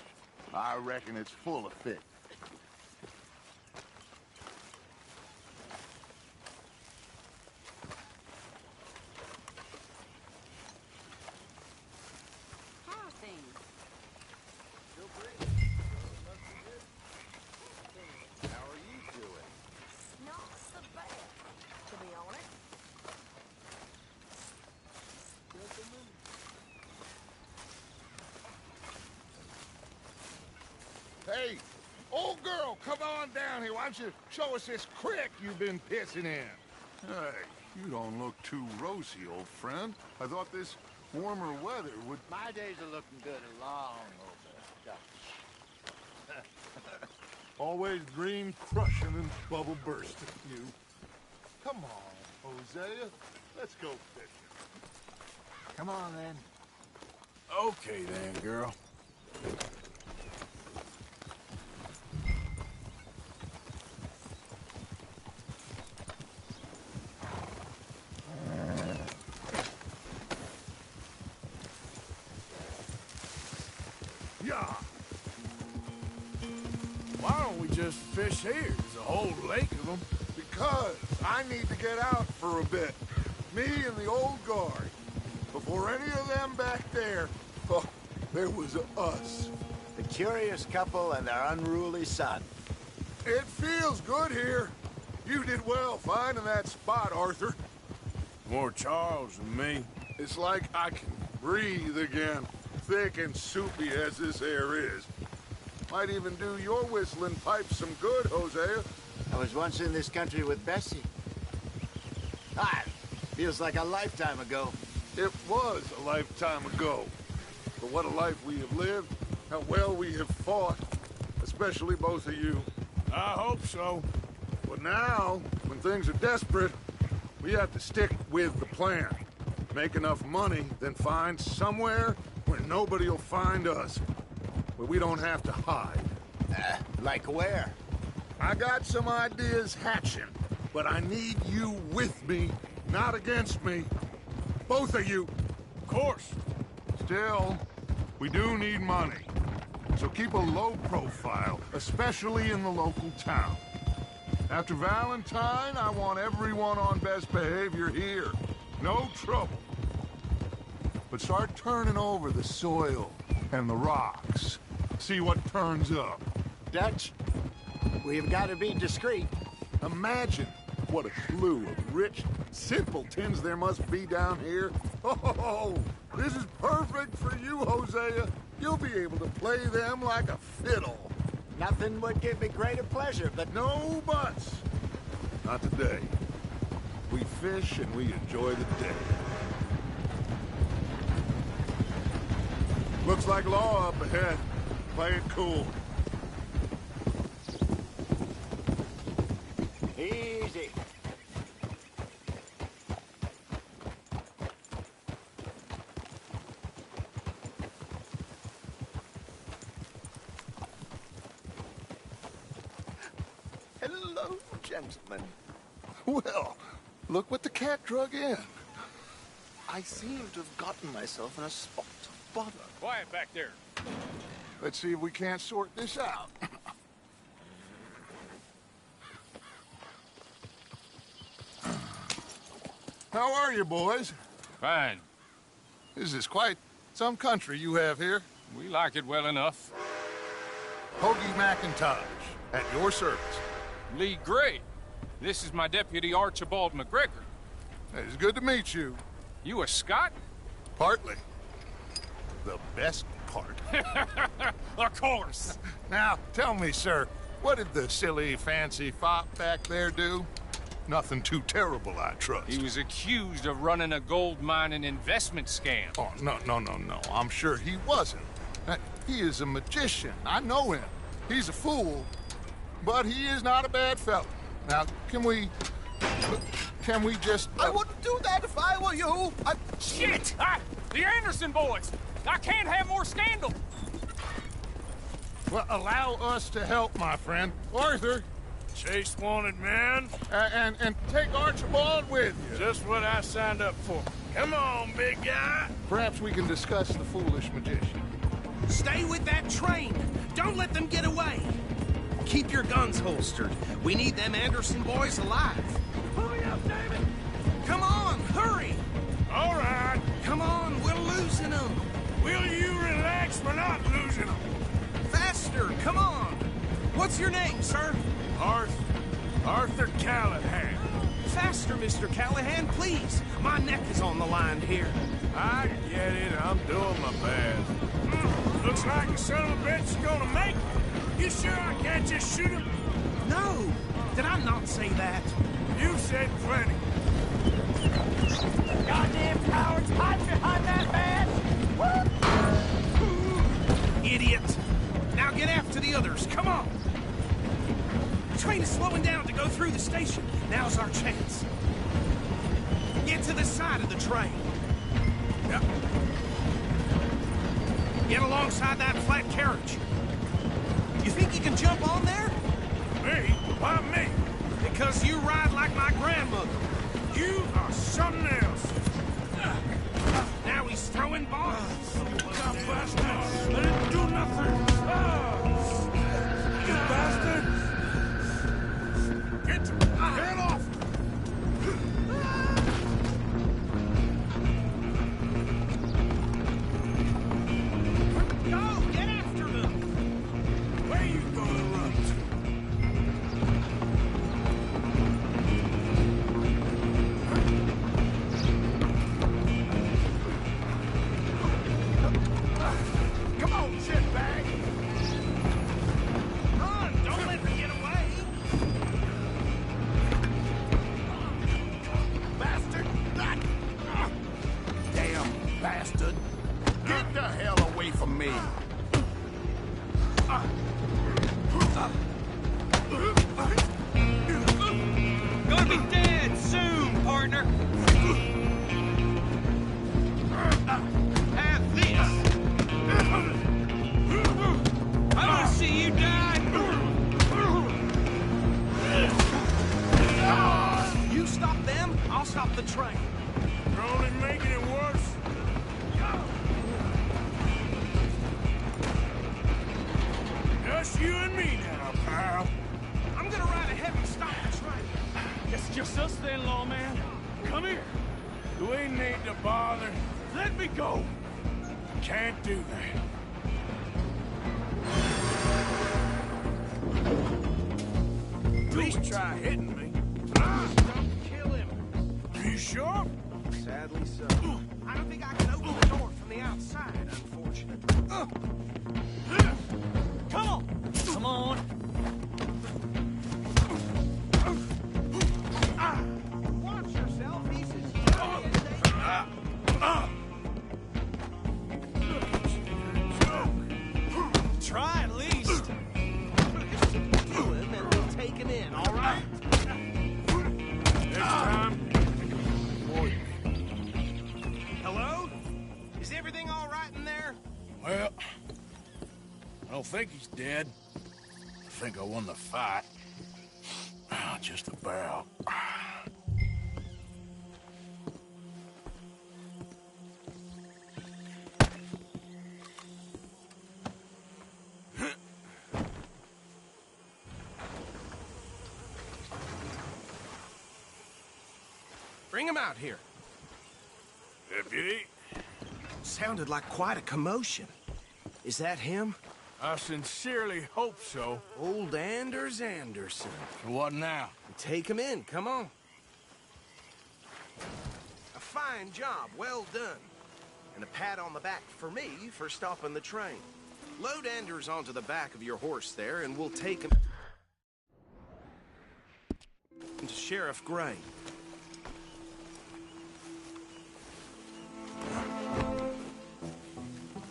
I reckon it's full of fish. How are things? How are you doing? Not so bad, to be honest. Hey, old girl, come on down here. Why don't you show us this creek you've been pissing in? Hey, you don't look too rosy, old friend. I thought this warmer weather would... My days are looking good along over. Always dream crushing and bubble bursting, you. Come on, Hosea. Let's go fishing. Come on, then. Okay then, girl. Yeah. Why don't we just fish here? There's a whole lake of them. Because I need to get out for a bit. Me and the old guard. Before any of them back there, oh, there was us. The curious couple and their unruly son. It feels good here. You did well finding that spot, Arthur. More Charles than me. It's like I can breathe again, thick and soupy as this air is. Might even do your whistling pipes some good, Hosea. I was once in this country with Bessie. Feels like a lifetime ago. It was a lifetime ago. But what a life we have lived, how well we have fought. Especially both of you. I hope so. But now, when things are desperate, we have to stick with the plan. Make enough money, then find somewhere where nobody will find us. Where we don't have to hide. Like where? I got some ideas hatching, but I need you with me, not against me. Both of you. Of course. Still, we do need money. So keep a low profile, especially in the local town. After Valentine, I want everyone on best behavior here. No trouble. But start turning over the soil and the rocks. See what turns up. Dutch, we've got to be discreet. Imagine what a slew of rich simpletons there must be down here. Oh, this is perfect for you, Hosea. You'll be able to play them like a fiddle. Nothing would give me greater pleasure, but... No buts. Not today. We fish and we enjoy the day. Looks like law up ahead. Play it cool. Easy. Hello, gentlemen. Well, look what the cat drug in. I seem to have gotten myself in a spot of bother. Quiet back there. Let's see if we can't sort this out. How are you, boys? Fine. This is quite some country you have here. We like it well enough. Hoagie McIntosh, at your service. Lee Gray. This is my deputy, Archibald McGregor. It's good to meet you. You a Scot? Partly. The best part. Of course. Now, tell me, sir, what did the silly, fancy fop back there do? Nothing too terrible, I trust. He was accused of running a gold mining investment scam. Oh, no. I'm sure he wasn't. He is a magician. I know him. He's a fool, but he is not a bad fellow. Now, can we just... I wouldn't do that if I were you. Shit! The Anderson boys! I can't have more scandal! Well, allow us to help, my friend. Arthur. Chase wanted man. And take Archibald with you. Just what I signed up for. Come on, big guy. Perhaps we can discuss the foolish magician. Stay with that train. Don't let them get away. Keep your guns holstered. We need them Anderson boys alive. Hurry up, David! Come on, hurry! All right. Come on, we're losing them. Will you relax? We're not losing them. Faster, come on. What's your name, sir? Arthur Callahan. Faster, Mr. Callahan, please. My neck is on the line here. I get it. I'm doing my best. Looks like the son of a bitch is gonna make it. You sure I can't just shoot him? No. Did I not say that? You said plenty. Goddamn cowards, hide behind that man! Idiot! Now get after the others, come on! The train is slowing down to go through the station. Now's our chance. Get to the side of the train. Yep. Get alongside that flat carriage. You think you can jump on there? Me? Why me? Because you ride like my grandmother. You are something else. Now he's throwing bombs. I didn't do nothing. You bastard! Get off! Go, get after them! Where you gonna run to? Come on, shitbag! Run! Don't let me get away! Bastard! Damn bastard! Get the hell away from me! Gonna be dead soon, partner! Have this! I wanna see you die! You stop them, I'll stop the train. You're only making it worse. Just you and me now, pal. I'm gonna ride ahead and stop the train. It's just us then, lawman. Come here. We need to bother. Let me go. Can't do that. Please try hitting me. Don't kill him. You sure? Sadly so. I don't think I can open the door from the outside, unfortunately. Come on! Come on! Watch yourself, pieces. Try at least. Kill him and we'll take him in, all right? Next time, Hello? Is everything all right in there? well, I don't think he's dead. I think I won the fight. Just about. Bring him out here. Deputy? Sounded like quite a commotion. Is that him? I sincerely hope so. Old Anders Anderson. So what now? Take him in, come on. A fine job, well done. And a pat on the back for me for stopping the train. Load Anders onto the back of your horse there, and we'll take him to Sheriff Gray.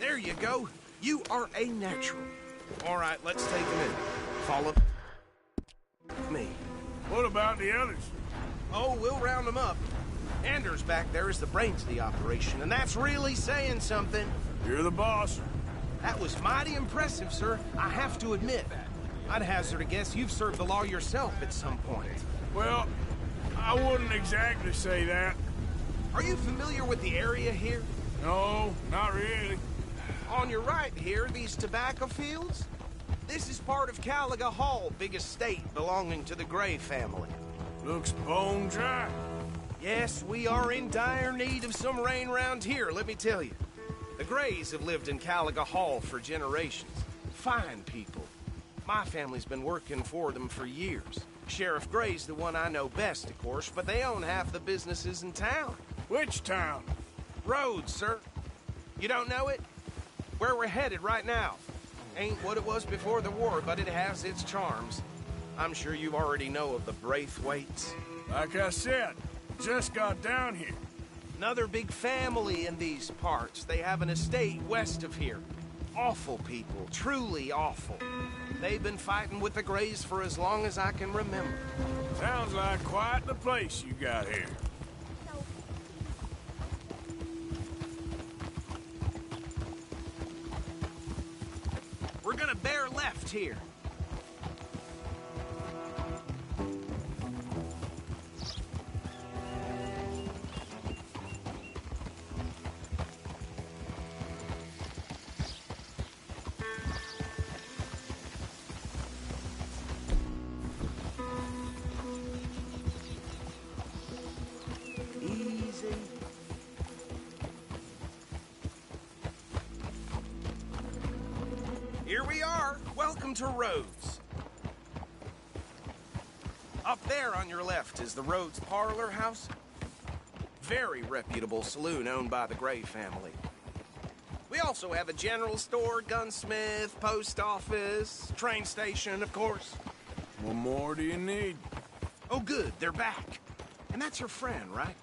There you go. You are a natural. All right, let's take him in. Follow me. What about the others? Oh, we'll round them up. Anders back there is the brains of the operation, and that's really saying something. You're the boss. That was mighty impressive, sir. I have to admit. I'd hazard a guess you've served the law yourself at some point. Well, I wouldn't exactly say that. Are you familiar with the area here? No, not really. On your right here, these tobacco fields? This is part of Caliga Hall, big estate belonging to the Gray family. Looks bone dry. Yes, we are in dire need of some rain round here, let me tell you. The Grays have lived in Caliga Hall for generations. Fine people. My family's been working for them for years. Sheriff Gray's the one I know best, of course, but they own half the businesses in town. Which town? Rhodes, sir. You don't know it? Where we're headed right now. Ain't what it was before the war, but it has its charms. I'm sure you already know of the Braithwaites. Like I said, just got down here. Another big family in these parts. They have an estate west of here. Awful people, truly awful. They've been fighting with the Grays for as long as I can remember. Sounds like quite the place you got here. We're gonna bear left here. Easy. Here we are. Welcome to Rhodes. Up there on your left is the Rhodes Parlor House. Very reputable saloon owned by the Gray family. We also have a general store, gunsmith, post office, train station, of course. What more do you need? Oh, good. They're back. And that's your friend, right?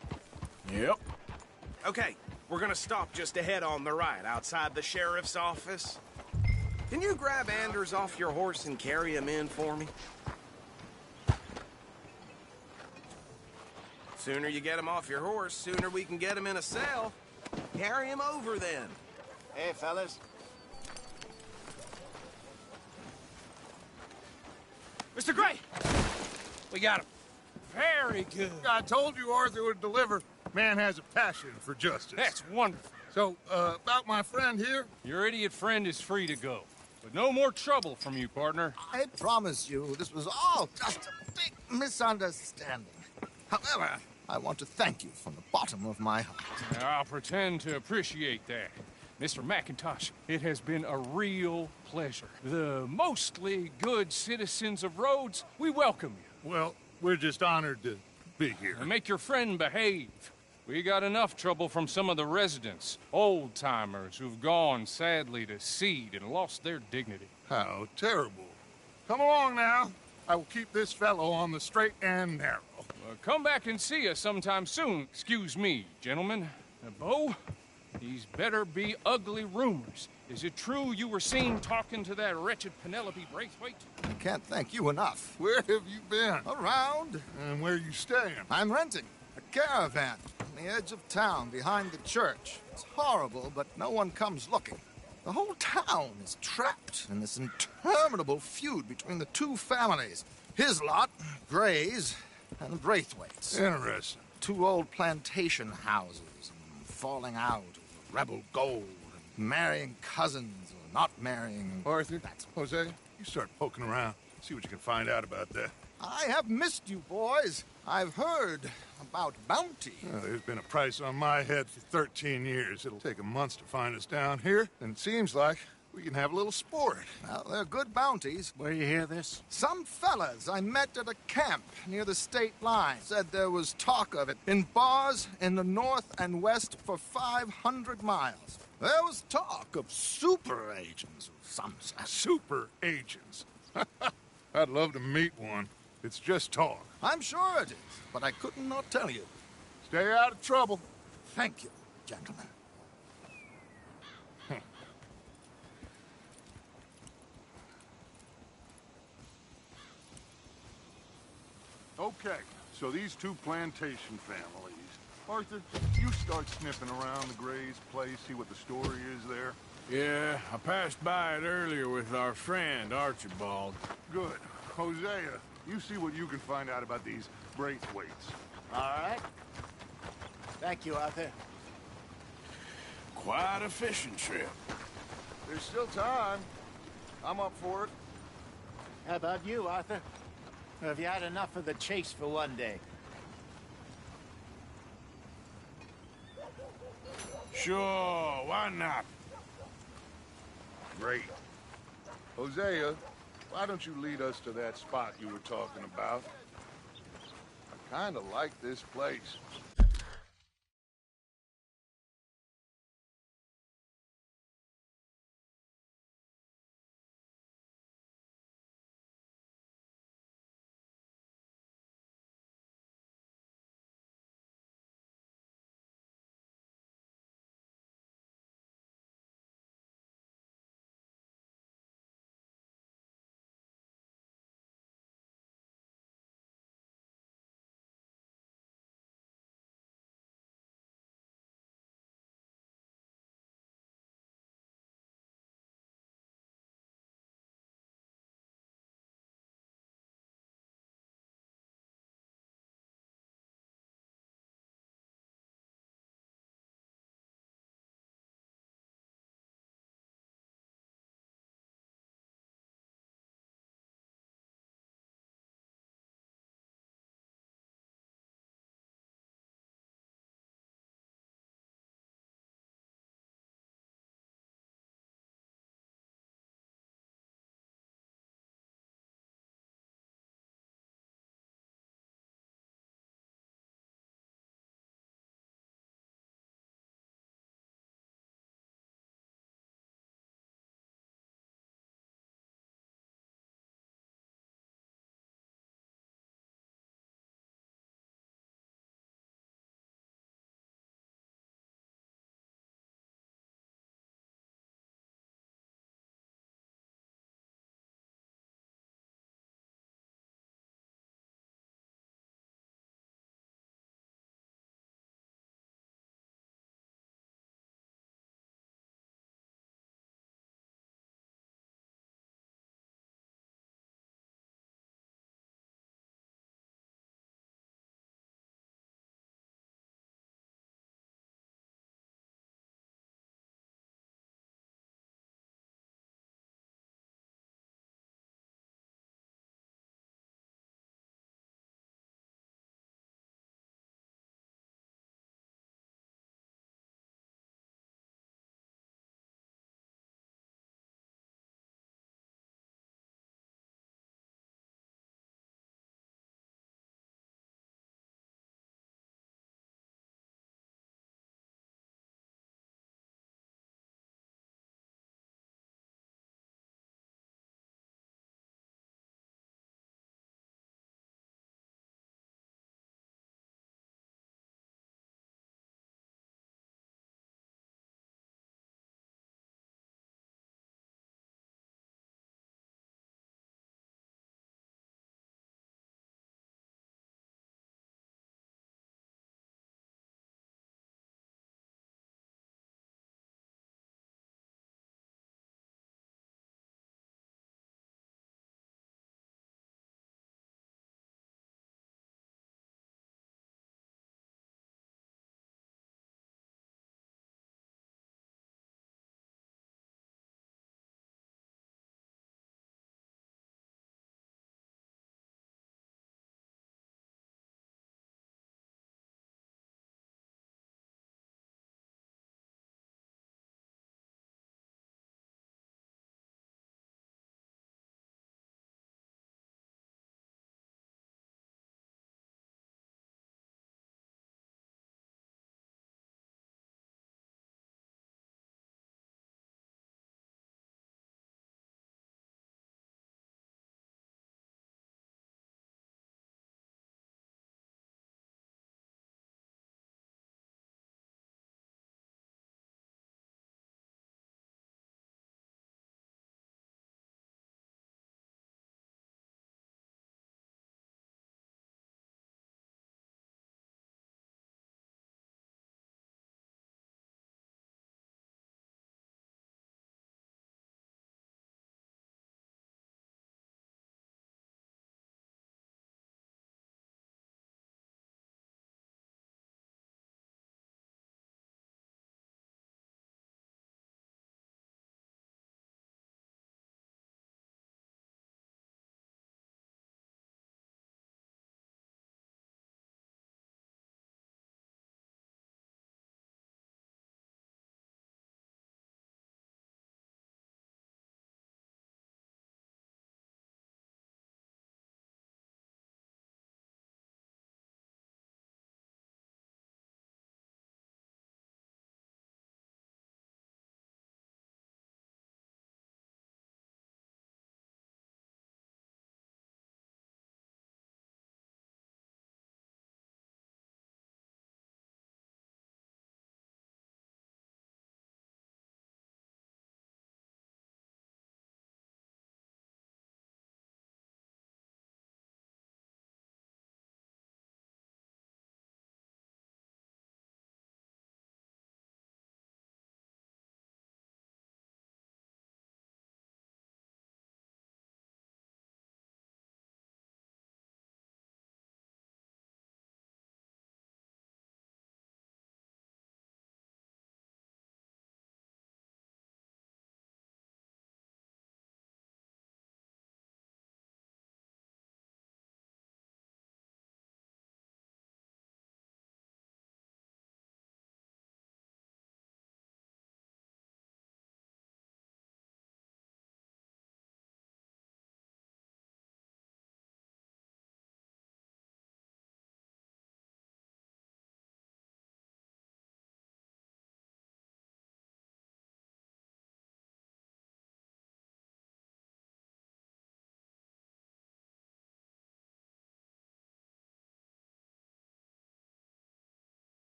Yep. Okay, we're gonna stop just ahead on the right, outside the sheriff's office. Can you grab Anders off your horse and carry him in for me? Sooner you get him off your horse, sooner we can get him in a cell. Carry him over, then. Hey, fellas. Mr. Gray! We got him. Very good. I told you Arthur would deliver. Man has a passion for justice. That's wonderful. So, about my friend here? Your idiot friend is free to go. But no more trouble from you, partner. I promise you, this was all just a big misunderstanding. However, I want to thank you from the bottom of my heart. I'll pretend to appreciate that. Mr. McIntosh, it has been a real pleasure. The mostly good citizens of Rhodes, we welcome you. Well, we're just honored to be here. And make your friend behave. We got enough trouble from some of the residents, old-timers who've gone, sadly, to seed and lost their dignity. How terrible. Come along now. I will keep this fellow on the straight and narrow. Well, come back and see us sometime soon. Excuse me, gentlemen. Bo, these better be ugly rumors. Is it true you were seen talking to that wretched Penelope Braithwaite? I can't thank you enough. Where have you been? Around. And where you staying? I'm renting a caravan on the edge of town behind the church. It's horrible, but no one comes looking. The whole town is trapped in this interminable feud between the two families. His lot, Gray's, and the Braithwaites. Interesting. Two old plantation houses, falling out of rebel gold, and marrying cousins or not marrying. Arthur, Jose, you start poking around. See what you can find out about that. I have missed you, boys. I've heard about bounty. Well, there's been a price on my head for 13 years. It'll take 'em months to find us down here, and it seems like we can have a little sport. Well, they're good bounties. Where you hear this? Some fellas I met at a camp near the state line said there was talk of it in bars in the north and west for 500 miles. There was talk of super agents of some sort. Super agents? I'd love to meet one. It's just talk. I'm sure it is, but I couldn't not tell you. Stay out of trouble. Thank you, gentlemen. Okay, so these two plantation families. Arthur, you start sniffing around the Gray's place, see what the story is there. Yeah, I passed by it earlier with our friend, Archibald. Good. Hosea, you see what you can find out about these Braithwaites. All right. Thank you, Arthur. Quite a fishing trip. There's still time. I'm up for it. How about you, Arthur? Or have you had enough of the chase for one day? Sure, why not? Great. Hosea, why don't you lead us to that spot you were talking about? I kind of like this place.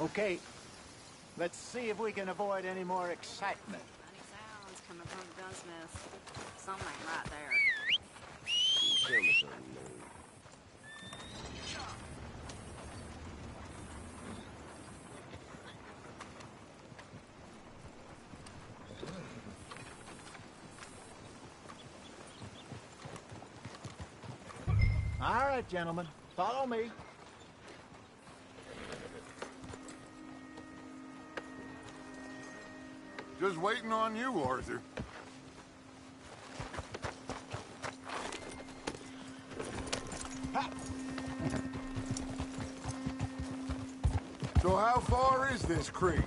Okay, let's see if we can avoid any more excitement. Funny sounds coming from the gunsmith. Something right there. All right, gentlemen, follow me. Just waiting on you, Arthur. So how far is this creek?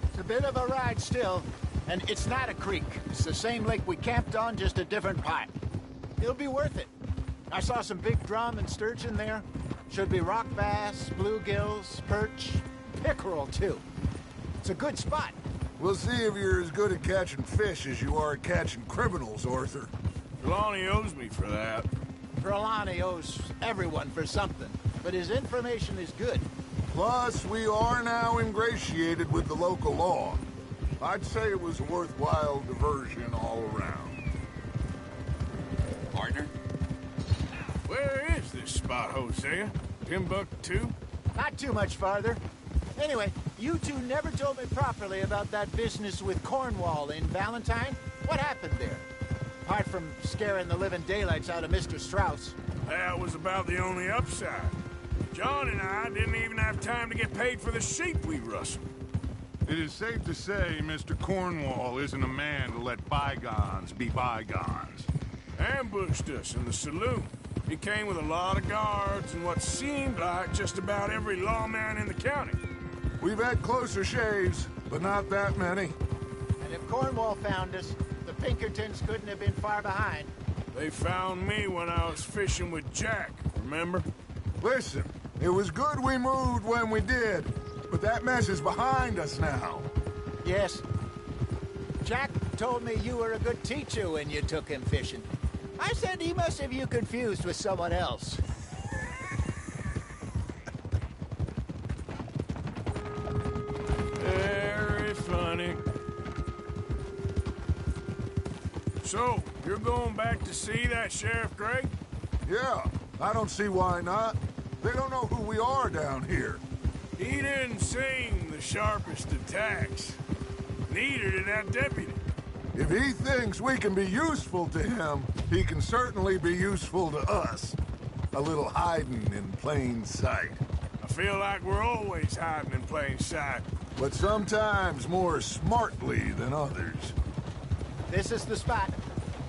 It's a bit of a ride still, and it's not a creek. It's the same lake we camped on, just a different part. It'll be worth it. I saw some big drum and sturgeon there. Should be rock bass, bluegills, perch, pickerel too. It's a good spot. We'll see if you're as good at catching fish as you are at catching criminals, Arthur. Trelawney owes me for that. Trelawney owes everyone for something, but his information is good. Plus, we are now ingratiated with the local law. I'd say it was a worthwhile diversion all around. Partner? Where is this spot, Hosea? Timbuktu? Not too much farther. Anyway, you two never told me properly about that business with Cornwall in Valentine. What happened there? Apart from scaring the living daylights out of Mr. Strauss. That was about the only upside. John and I didn't even have time to get paid for the sheep we rustled. It is safe to say Mr. Cornwall isn't a man to let bygones be bygones. Ambushed us in the saloon. He came with a lot of guards and what seemed like just about every lawman in the county. We've had closer shaves, but not that many. And if Cornwall found us, the Pinkertons couldn't have been far behind. They found me when I was fishing with Jack, remember? Listen, it was good we moved when we did, but that mess is behind us now. Yes. Jack told me you were a good teacher when you took him fishing. I said he must have you confused with someone else. Very funny. So, you're going back to see that Sheriff Gray? Yeah, I don't see why not. They don't know who we are down here. He didn't seem the sharpest attacks. Neither did that deputy. If he thinks we can be useful to him, he can certainly be useful to us. A little hiding in plain sight. I feel like we're always hiding in plain sight. But sometimes more smartly than others. This is the spot.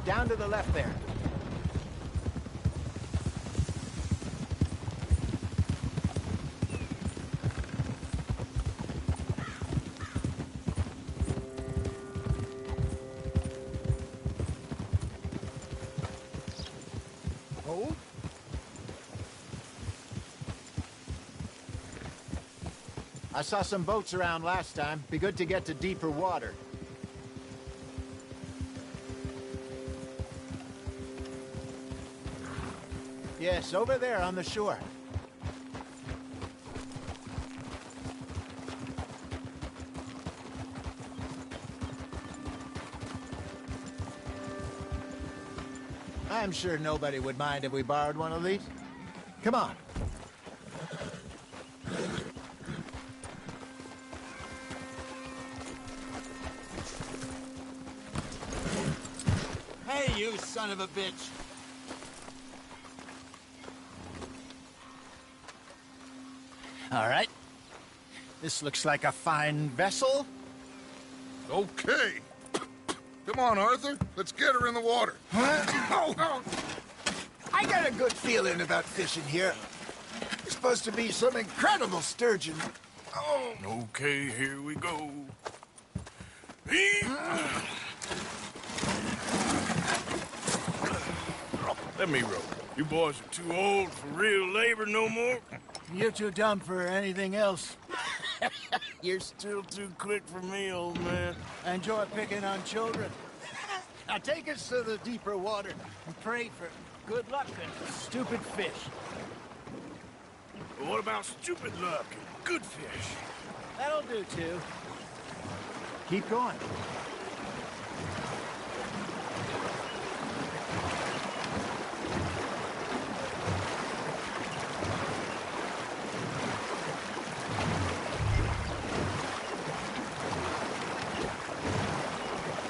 Down to the left there. Oh? I saw some boats around last time. Be good to get to deeper water. Yes, over there on the shore. I'm sure nobody would mind if we borrowed one of these. Come on. Hey, you son of a bitch! All right. This looks like a fine vessel. Okay. Come on, Arthur. Let's get her in the water. Oh. I got a good feeling about fishing here. There's supposed to be some incredible sturgeon. Oh. Okay, here we go. Let me row. You boys are too old for real labor no more. You're too dumb for anything else. You're still too quick for me, old man. I enjoy picking on children. Now take us to the deeper water and pray for good luck and stupid fish. But what about stupid luck and Good fish. That'll do, too. Keep going.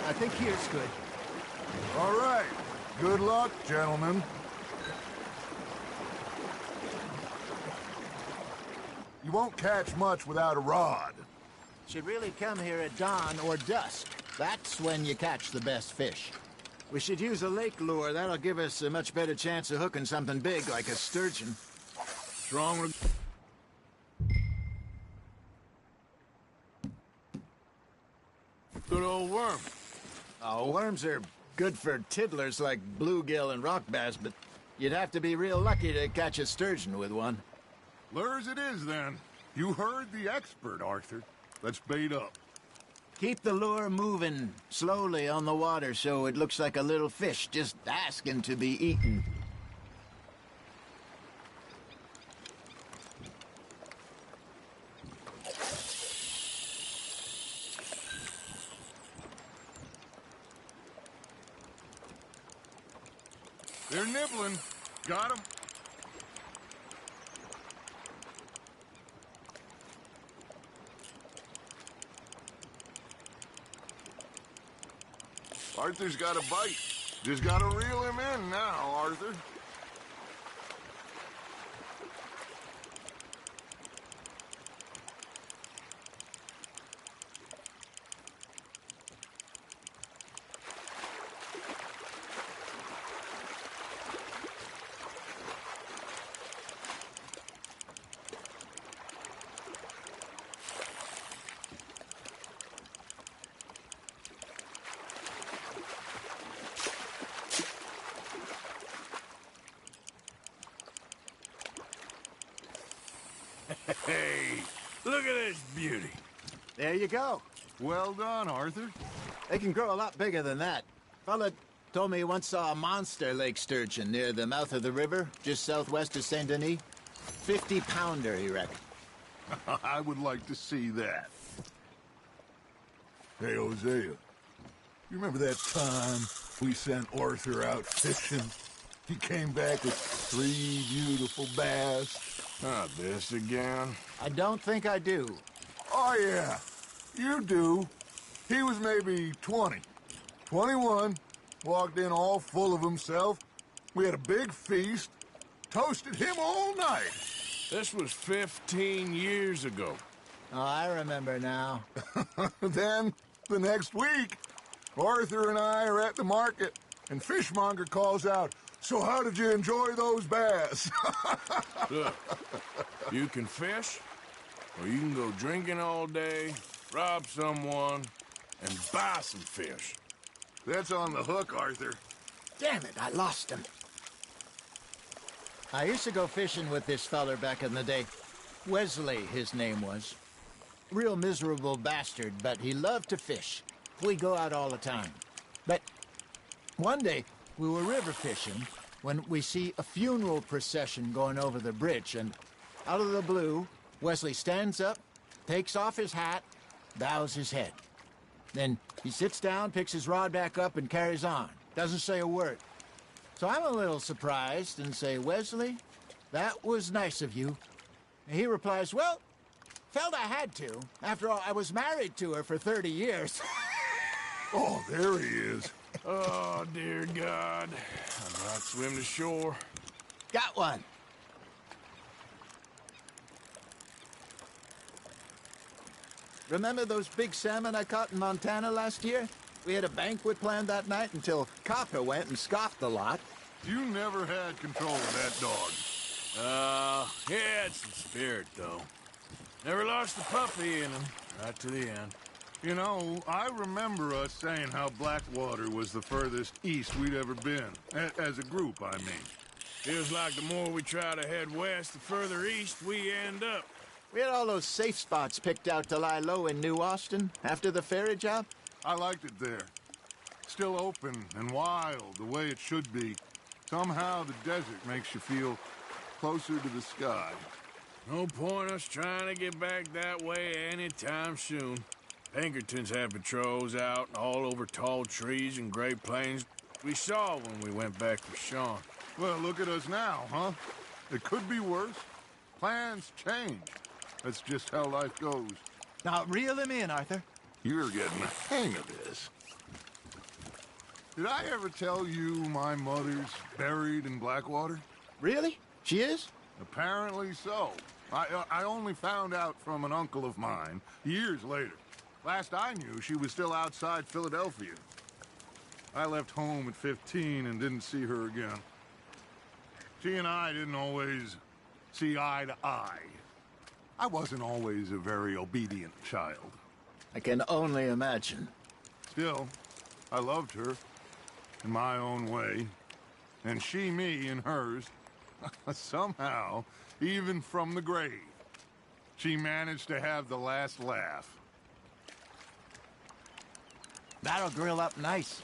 I think here's good. All right. Good luck, gentlemen. You won't catch much without a rod. Should really come here at dawn or dusk. That's when you catch the best fish. We should use a lake lure. That'll give us a much better chance of hooking something big like a sturgeon. What's wrong with... Good old worm. Oh, worms are good for tiddlers like bluegill and rock bass, but you'd have to be real lucky to catch a sturgeon with one. Lures it is, then. You heard the expert, Arthur. Let's bait up. Keep the lure moving slowly on the water so it looks like a little fish just asking to be eaten. They're nibbling. Got 'em. Arthur's got a bite. Just gotta reel him in now, Arthur. Hey, look at this beauty. There you go. Well done, Arthur. They can grow a lot bigger than that. Fella told me he once saw a monster lake sturgeon near the mouth of the river, just southwest of Saint Denis. 50-pounder, he reckoned. I would like to see that. Hey, Hosea, you remember that time we sent Arthur out fishing? He came back with 3 beautiful bass. Not this again. I don't think I do. Oh, yeah. You do. He was maybe 20. 21. Walked in all full of himself. We had a big feast. Toasted him all night. This was 15 years ago. Oh, I remember now. Then, the next week, Arthur and I are at the market, and Fishmonger calls out, "So how did you enjoy those bass?" Look, you can fish, or you can go drinking all day, rob someone, and buy some fish. That's on the hook, Arthur. Damn it, I lost him. I used to go fishing with this feller back in the day. Wesley, his name was. Real miserable bastard, but he loved to fish. We go out all the time. But one day, we were river fishing when we see a funeral procession going over the bridge, and out of the blue, Wesley stands up, takes off his hat, bows his head. Then he sits down, picks his rod back up, and carries on. Doesn't say a word. So I'm a little surprised and say, "Wesley, that was nice of you." And he replies, "Well, felt I had to. After all, I was married to her for 30 years. Oh, there he is. Oh, dear God. I'd not swim to shore. Got one. Remember those big salmon I caught in Montana last year? We had a banquet planned that night until Copper went and scoffed a lot. You never had control of that dog. He had some spirit, though. Never lost the puppy in him, right to the end. You know, I remember us saying how Blackwater was the furthest east we'd ever been. As a group, I mean. Feels like the more we try to head west, the further east we end up. We had all those safe spots picked out to lie low in New Austin after the ferry job. I liked it there. Still open and wild, the way it should be. Somehow the desert makes you feel closer to the sky. No point us trying to get back that way anytime soon. Pinkertons have patrols out all over tall trees and Great Plains. We saw when we went back for Sean. Well, look at us now, huh? It could be worse. Plans change. That's just how life goes. Now, reel him in, Arthur. You're getting the hang of this. Did I ever tell you my mother's buried in Blackwater? Really? She is? Apparently so. I only found out from an uncle of mine years later. Last I knew, she was still outside Philadelphia. I left home at 15 and didn't see her again. She and I didn't always see eye to eye. I wasn't always a very obedient child. I can only imagine. Still, I loved her in my own way, and she me in hers. Somehow, even from the grave, she managed to have the last laugh. That'll grill up nice.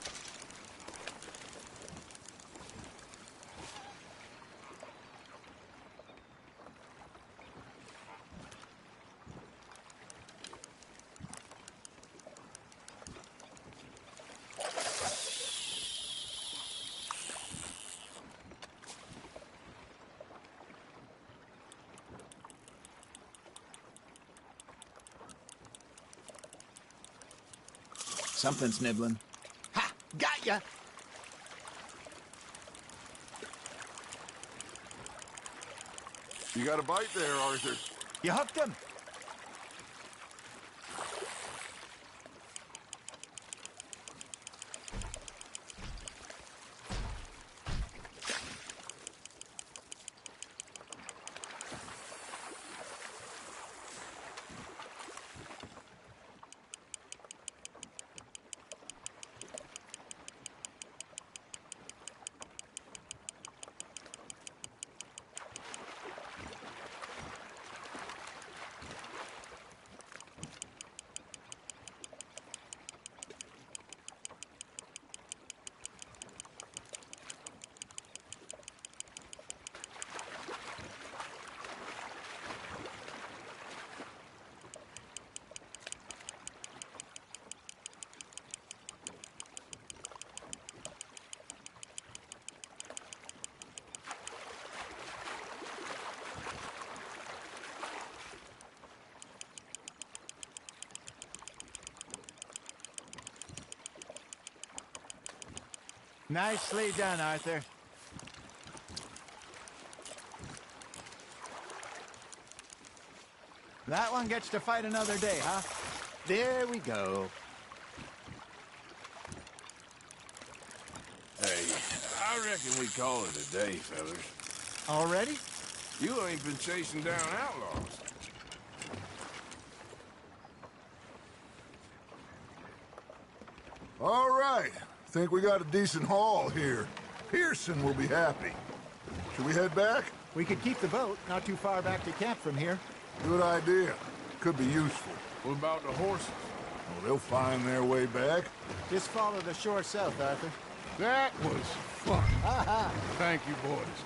Something's nibbling. Ha! Got ya! You got a bite there, Arthur. You hooked him. Nicely done, Arthur. That one gets to fight another day, huh? There we go. Hey, I reckon we call it a day, fellas. Already? You ain't been chasing down outlaws. All right. Think we got a decent haul here. Pearson will be happy. Should we head back? We could keep the boat not too far back to camp from here. Good idea. Could be useful. What about the horses? Well, they'll find their way back. Just follow the shore south, Arthur. That was fun. Thank you, boys.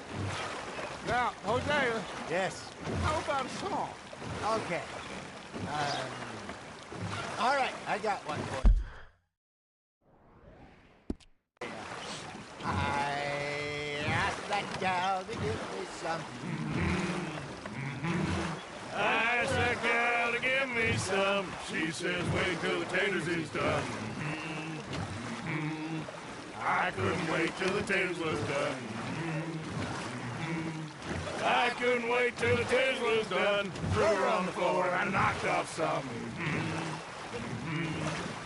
Now, Hosea. Yes? How about a song? Okay. All right, I got one for you. I asked that gal to give me some. I asked that gal to give me some. She says, wait till the taters is done. I couldn't wait till the taters was done. I couldn't wait till the taters was done. Threw her on the floor and I knocked off some.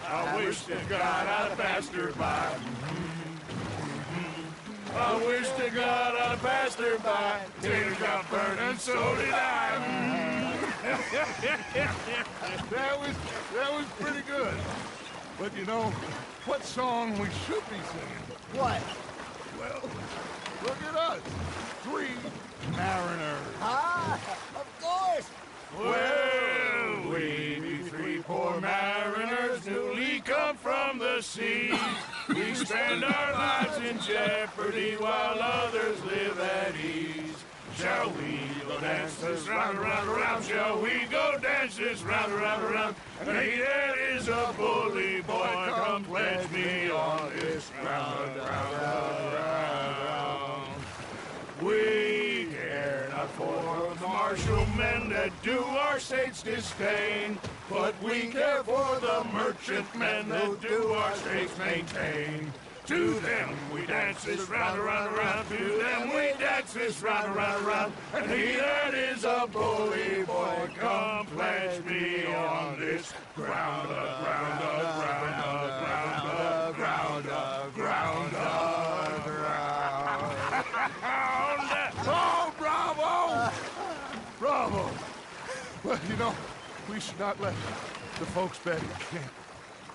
I wish to God I'd passed her by. I wish to God I'd passed her by. Taters got burned and so did I. That was pretty good. But you know, what song we should be singing? What? Well, look at us. 3 mariners. Ah, of course. Well, we be 3 poor mariners newly come from the sea. We spend our lives in jeopardy while others live at ease. Shall we go dance this round, around, around? Shall we go dance this round, around, around? And he that is a bully boy, come pledge me on this round, round, round. We care not for the martial men that do our state's disdain, but we care for the merchant men that do our states maintain. To them we dance this round, around, around. To them we dance this round, around, around. And he that is a bully boy, come pledge me on this ground, ground, ground, ground, ground, ground, ground. Oh, bravo! Bravo! Well, you know, we should not let the folks back at camp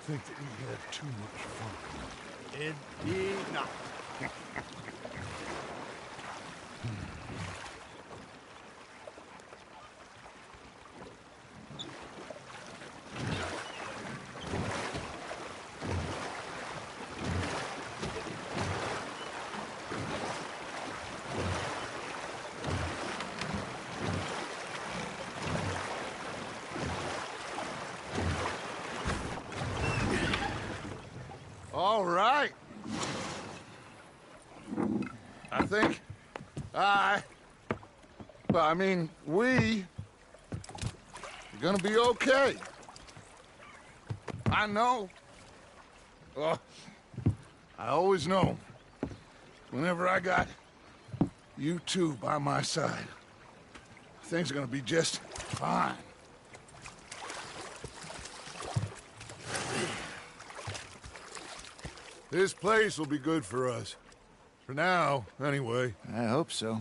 think that we had too much fun. Indeed not. All right. I think we are gonna be okay. I know. Well, I always know. Whenever I got you two by my side, things are gonna be just fine. This place will be good for us. For now, anyway. I hope so.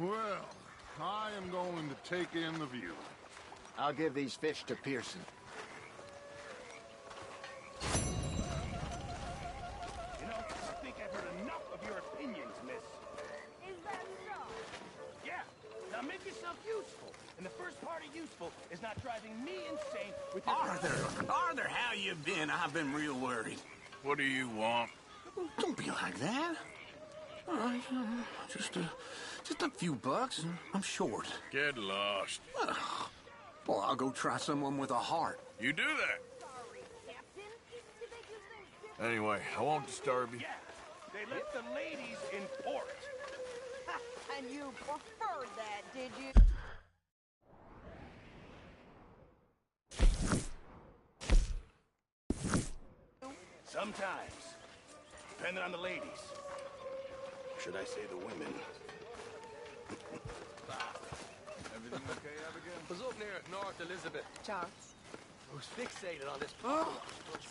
Well, I am going to take in the view. I'll give these fish to Pearson. You know, I think I've heard enough of your opinions, miss. Is that so? Yeah, now make yourself useful. And the first part of useful is not driving me insane with your... Arthur, how you been? I've been real worried. What do you want? Don't be like that. All right, just a few bucks, and I'm short. Get lost. Well, I'll go try someone with a heart. You do that. Sorry, Captain. Did they do things different? Anyway, I won't disturb you. Yeah, they left the ladies in port. And you preferred that, did you? Sometimes. Depending on the ladies. Should I say the women? Everything okay, Abigail? Was up near North Elizabeth. Charles. Who's fixated on this? Oh,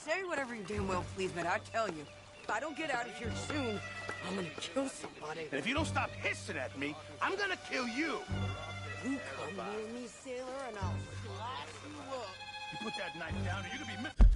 say whatever you damn well please, but I tell you, if I don't get out of here soon, I'm gonna kill somebody. And if you don't stop hissing at me, I'm gonna kill you. You come near me, sailor, and I'll slice you up. You put that knife down or you're gonna be missing.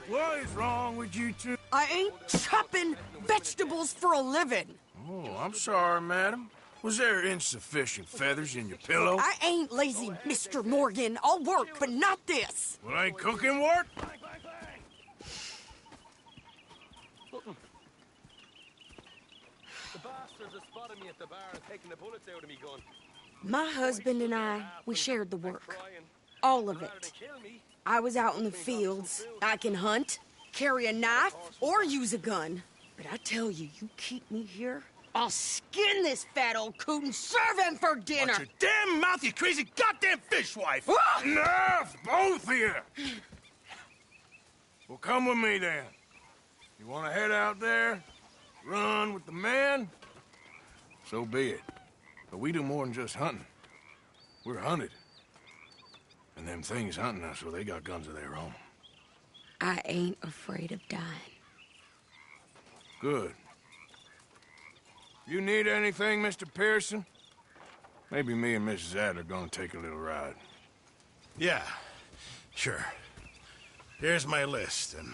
What is wrong with you two? I ain't chopping vegetables for a living. Oh, I'm sorry, madam. Was there insufficient feathers in your pillow? I ain't lazy, Mr. Morgan. I'll work, but not this. Well, ain't cooking work? The bastards have spotted me at the bar and taken the bullets out of me gun. My husband and I, we shared the work. All of it. I was out in the fields. I can hunt, carry a knife, or use a gun. But I tell you, you keep me here, I'll skin this fat old coot and serve him for dinner. Watch your damn mouth, you crazy goddamn fishwife! Enough, both of you! Well, come with me then. You want to head out there, run with the men? So be it. But we do more than just hunting. We're hunted. And them things hunting us, well, they got guns of their own. I ain't afraid of dying. Good. You need anything, Mr. Pearson? Maybe me and Mrs. Adler are gonna take a little ride. Yeah, sure. Here's my list, and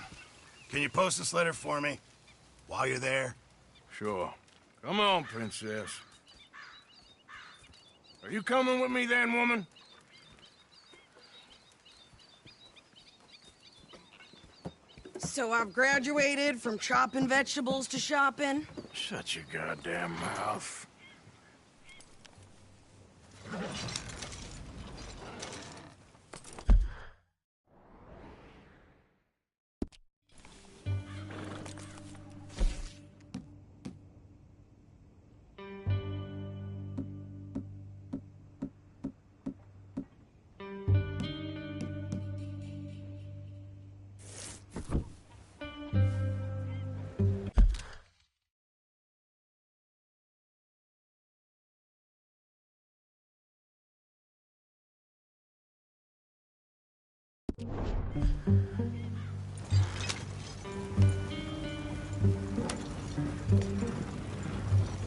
can you post this letter for me? While you're there, Sure. Come on, Princess. Are you coming with me then, woman? So I've graduated from chopping vegetables to shopping? Shut your goddamn mouth.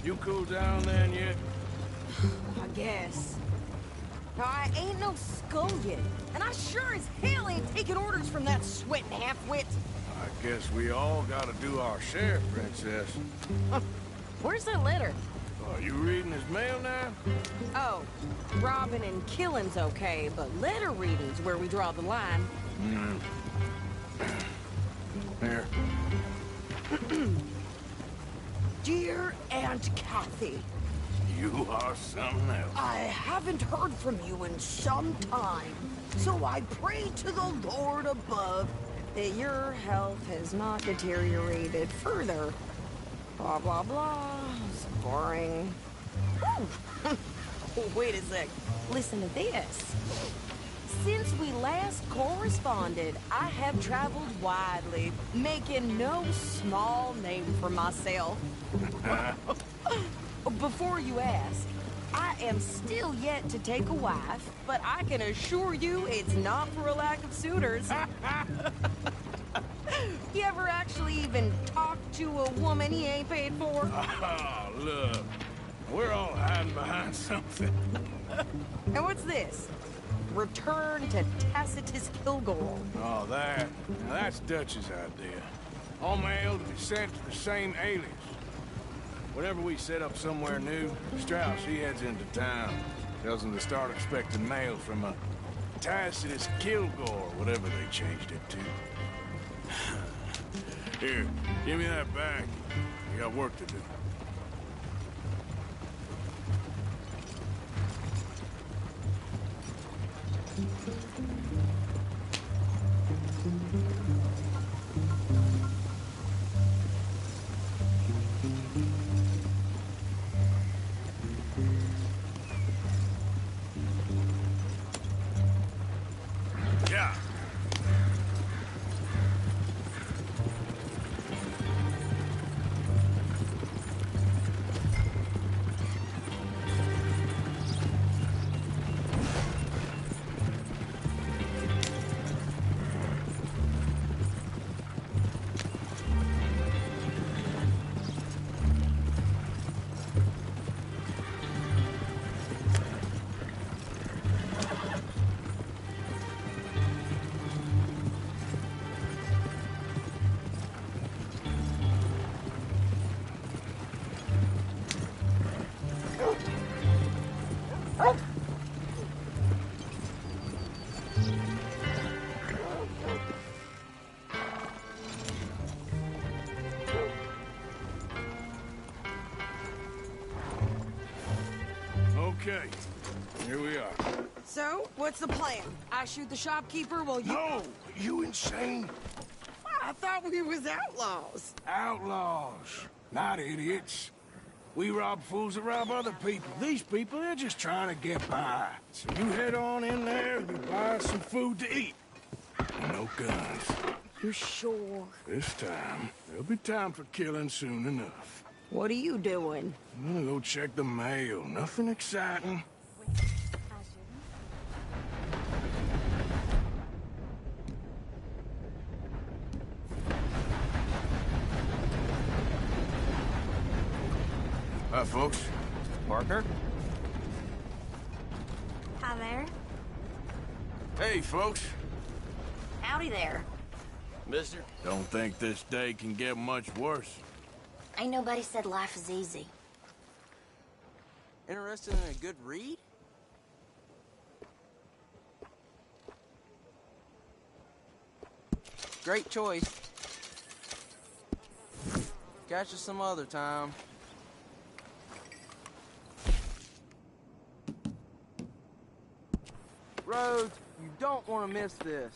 You cool down then yet? I guess. I ain't no scullion, and I sure as hell ain't taking orders from that sweating half-wit. I guess we all gotta do our share, Princess. Where's that letter? Are you reading his mail now? Oh, robbing and killing's okay, but letter reading's where we draw the line. Here. Dear Aunt Kathy, You are something else. I haven't heard from you in some time, so I pray to the Lord above that your health has not deteriorated further. Blah, blah, blah. It's boring. Wait a sec. Listen to this. Since we last corresponded, I have traveled widely, making no small name for myself. Before you ask, I am still yet to take a wife, but I can assure you it's not for a lack of suitors. You ever actually even talk to a woman he ain't paid for? Oh, look. We're all hiding behind something. And what's this? Return to Tacitus Kilgore. Oh, that. Now, that's Dutch's idea. All mail to be sent to the same alias. Whenever we set up somewhere new, Strauss, he heads into town. Tells them to start expecting mail from a Tacitus Kilgore, whatever they changed it to. Here, give me that back. We got work to do. Yeah. Okay, here we are. So, what's the plan? I shoot the shopkeeper while you... No! You insane? I thought we was outlaws. Outlaws, not idiots. We rob fools that rob other people. These people, they're just trying to get by. So you head on in there and you buy some food to eat. And no guns. You sure? This time, there'll be time for killing soon enough. What are you doing? I'm gonna go check the mail. Nothing exciting. Hi, folks. Parker? Hi there. Hey, folks. Howdy there. Mister? Don't think this day can get much worse. Ain't nobody said life is easy. Interested in a good read? Great choice. Catch you some other time. Rhodes, you don't want to miss this.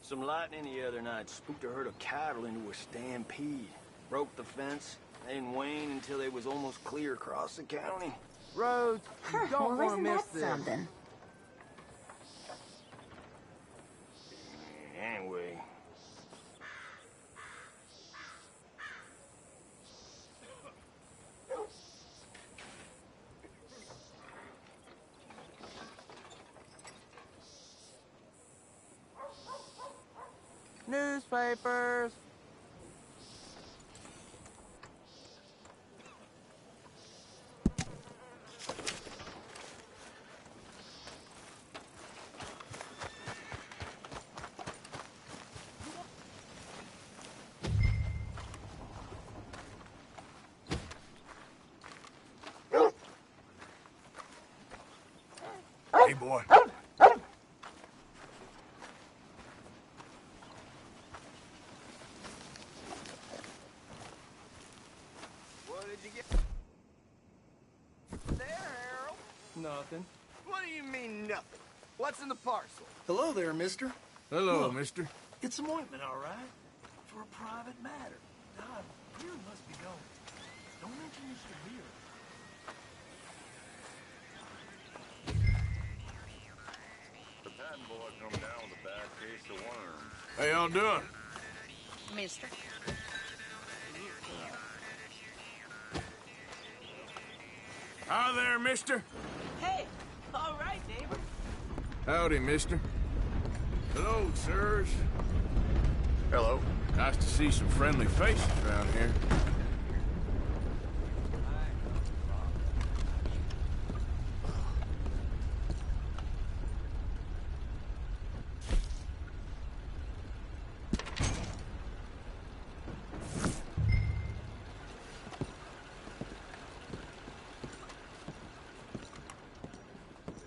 Some lightning the other night spooked a herd of cattle into a stampede. Broke the fence. They didn't wane until they was almost clear across the county. Rhodes, you don't want to miss that this. something? Anyway. Newspapers. Hey, boy. What did you get there, Harold? Nothing. What do you mean, nothing? What's in the parcel? Hello there, mister. Hello, Look, mister. It's some ointment, all right? For a private matter. God, beer must be going. Don't introduce the beer. The Patton boy come down with a bad case of worms. How y'all doing? Mister. Hi there, mister. Hey, all right, neighbor. Howdy, mister. Hello, sirs. Hello. Nice to see some friendly faces around here.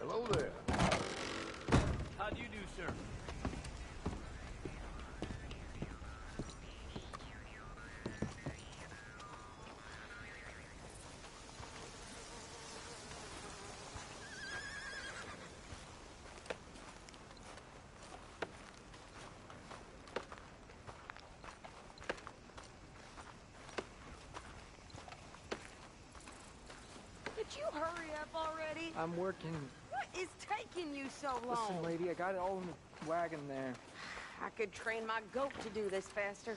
Hello there. How do you do, sir? Could you hurry up already? I'm working. What is taking you so long? Listen, lady, I got it all in the wagon there. I could train my goat to do this faster.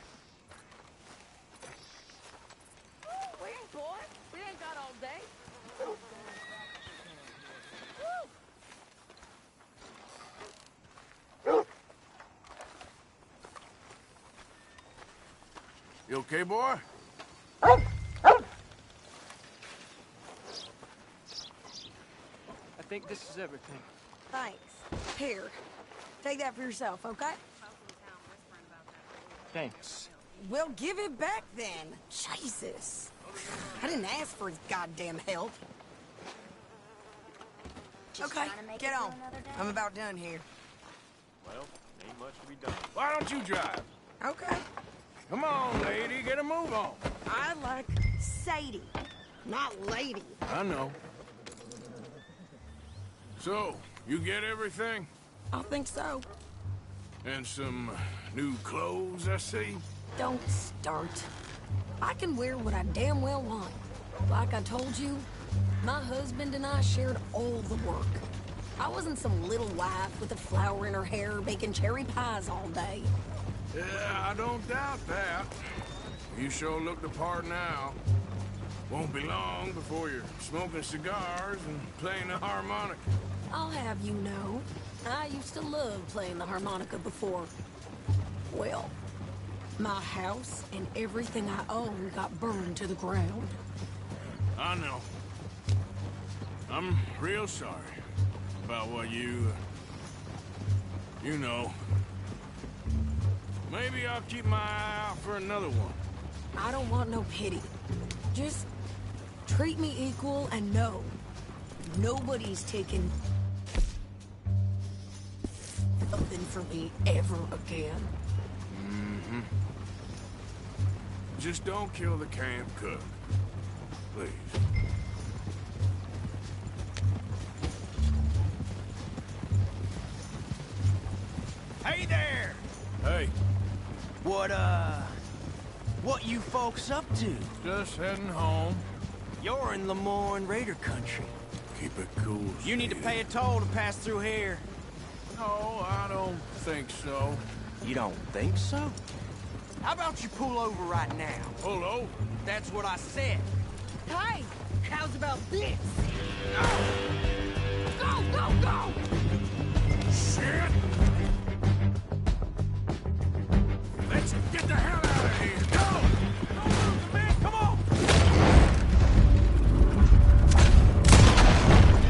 Wait, boy. We ain't got all day. You okay, boy? I think this is everything. Thanks. Here. Take that for yourself, okay? Thanks. Well, give it back then. Jesus. I didn't ask for his goddamn help. Okay, get on. I'm about done here. Well, ain't much to be done. Why don't you drive? Okay. Come on, lady, get a move on. I like Sadie, not lady. I know. So, you get everything? I think so. And some new clothes, I see? Don't start. I can wear what I damn well want. Like I told you, my husband and I shared all the work. I wasn't some little wife with a flower in her hair baking cherry pies all day. Yeah, I don't doubt that. You sure look the part now. Won't be long before you're smoking cigars and playing the harmonica. I'll have you know, I used to love playing the harmonica before. Well, my house and everything I own got burned to the ground. I know. I'm real sorry about what you know. Maybe I'll keep my eye out for another one. I don't want no pity. Just treat me equal and know nobody's taking nothing from me ever again. Mm-hmm. Just don't kill the camp cook. Please. Hey there! Hey. What you folks up to? Just heading home. You're in Lemoyne Raider country. Keep it cool. You need to pay a toll to pass through here. No, I don't think so. You don't think so? How about you pull over right now? Pull over? That's what I said. Hey, how's about this? Go, go, go! Shit! Let's get the hell out of here! Go! Don't move, man! Come on!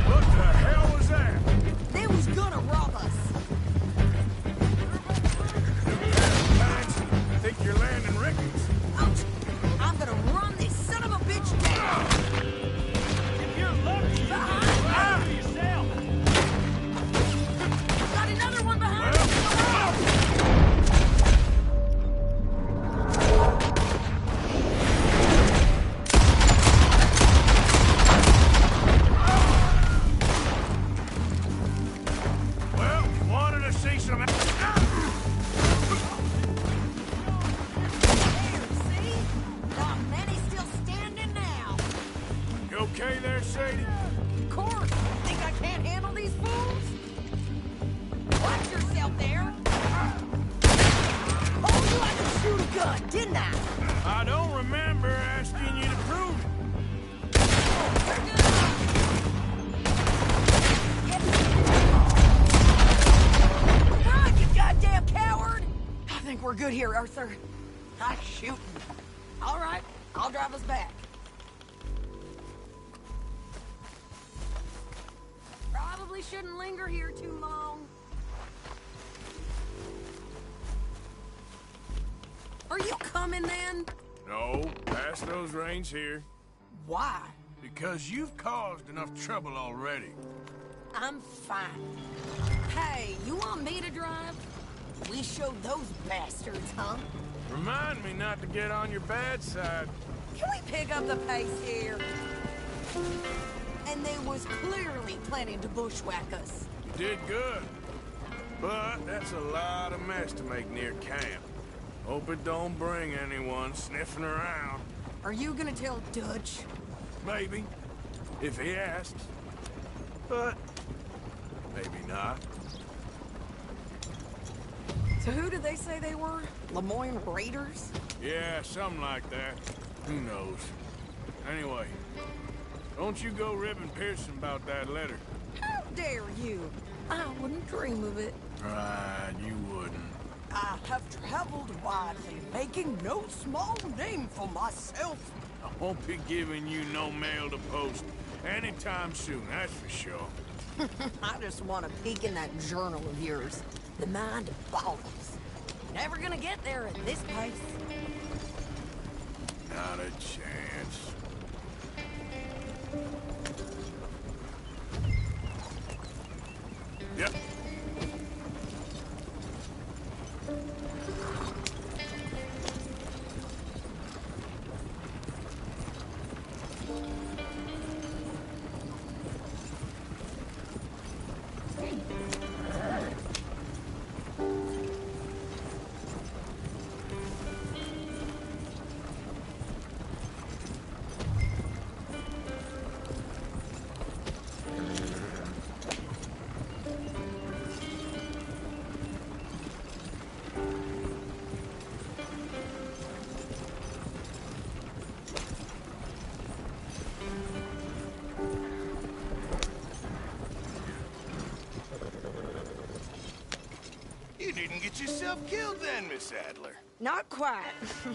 What the hell was that? They was gonna rob us. I think you're landing Ricketts. Ouch! I'm gonna run this son of a bitch down! If you're lucky, behind yourself! Got another one behind! Well, wanted to see some... See? Not many still standing now. You okay there, Sadie? Of course. Think I can't handle these fools? Watch yourself there. Told you I could shoot a gun, didn't I? I don't remember asking you to prove it. Run, you goddamn coward! I think we're good here, Arthur. I'm shooting. All right, I'll drive us back. Probably shouldn't linger here too long. Are you coming then? No, pass those reins here. Why? Because you've caused enough trouble already. I'm fine. Hey, you want me to drive? We showed those bastards, huh? Remind me not to get on your bad side. Can we pick up the pace here? And they was clearly planning to bushwhack us. You did good. But that's a lot of mess to make near camp. Hope it don't bring anyone sniffing around. Are you gonna tell Dutch? Maybe, if he asks. But maybe not. So who did they say they were? Lemoyne Raiders? Yeah, something like that. Who knows? Anyway, don't you go ribbing Pearson about that letter. How dare you? I wouldn't dream of it. Right, you wouldn't. I have traveled widely, making no small name for myself. I won't be giving you no mail to post anytime soon, that's for sure. I just want to peek in that journal of yours. The mind boggles. Never gonna get there at this pace. Not a chance. Yep. You didn't get yourself killed then, Miss Adler. Not quite.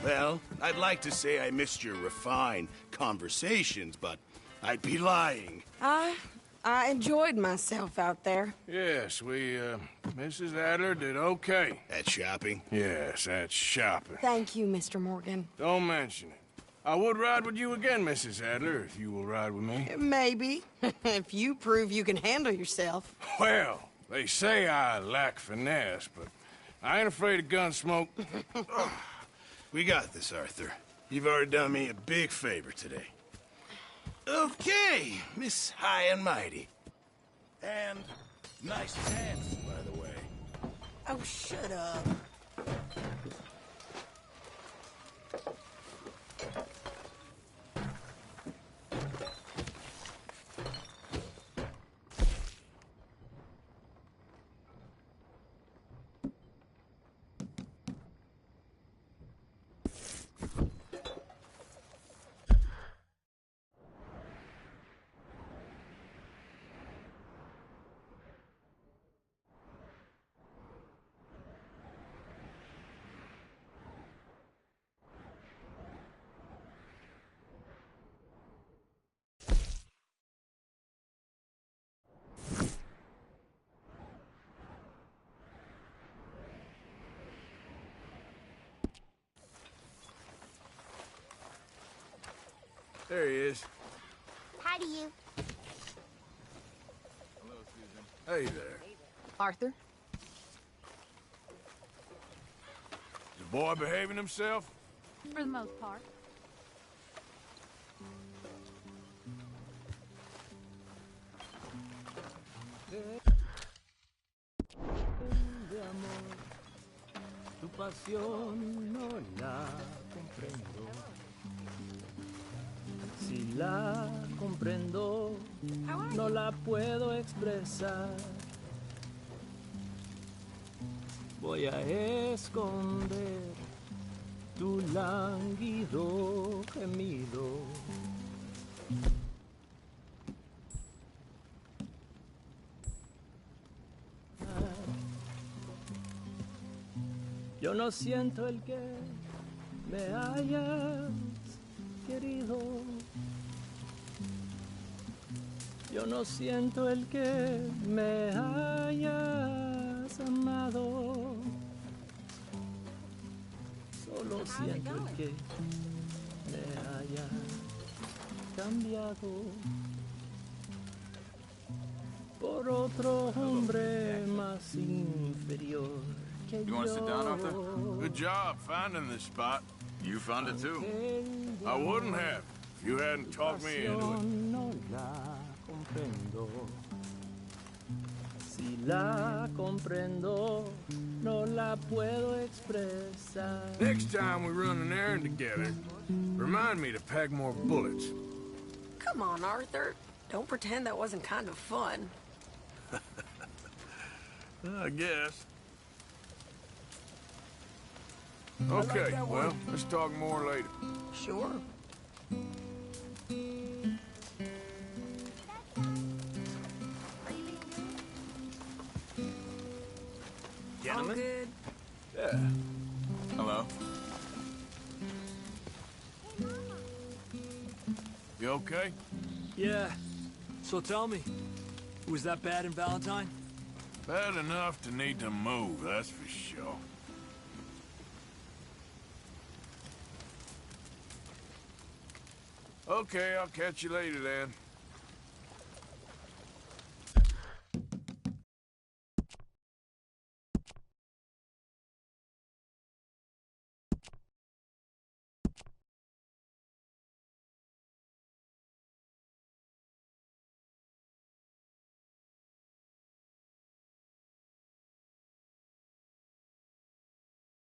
Well, I'd like to say I missed your refined conversations, but I'd be lying. I enjoyed myself out there. Yes, Mrs. Adler did okay. At shopping? Yes, at shopping. Thank you, Mr. Morgan. Don't mention it. I would ride with you again, Mrs. Adler, if you will ride with me. Maybe. If you prove you can handle yourself. Well, they say I lack finesse, but I ain't afraid of gun smoke. We got this, Arthur. You've already done me a big favor today. Okay, Miss High and Mighty. And nice pants, by the way. Oh, shut up. There he is. Hi to you. Hello, Susan. Hey there. Arthur? The boy behaving himself? For the most part. Tu pasión no la comprendo. Si la comprendo, no la puedo expresar. Voy a esconder tu lánguido gemido. Yo no siento el que me hayas querido. Yo no siento el que me hayas amado. Solo siento el que me haya cambiado por otro hombre más inferior. You want to sit down, Arthur? Good job finding this spot. You found it too. I wouldn't have if you hadn't talked me into it. No la comprendo. Si la comprendo, no la puedo expresar. Next time we run an errand together, remind me to pack more bullets. Come on, Arthur. Don't pretend that wasn't kind of fun. I guess. Okay, well, let's talk more later. Sure. Gentlemen? All good. Yeah. Hello. You okay? Yeah. So tell me, was that bad in Valentine? Bad enough to need to move, that's for sure. Okay, I'll catch you later then.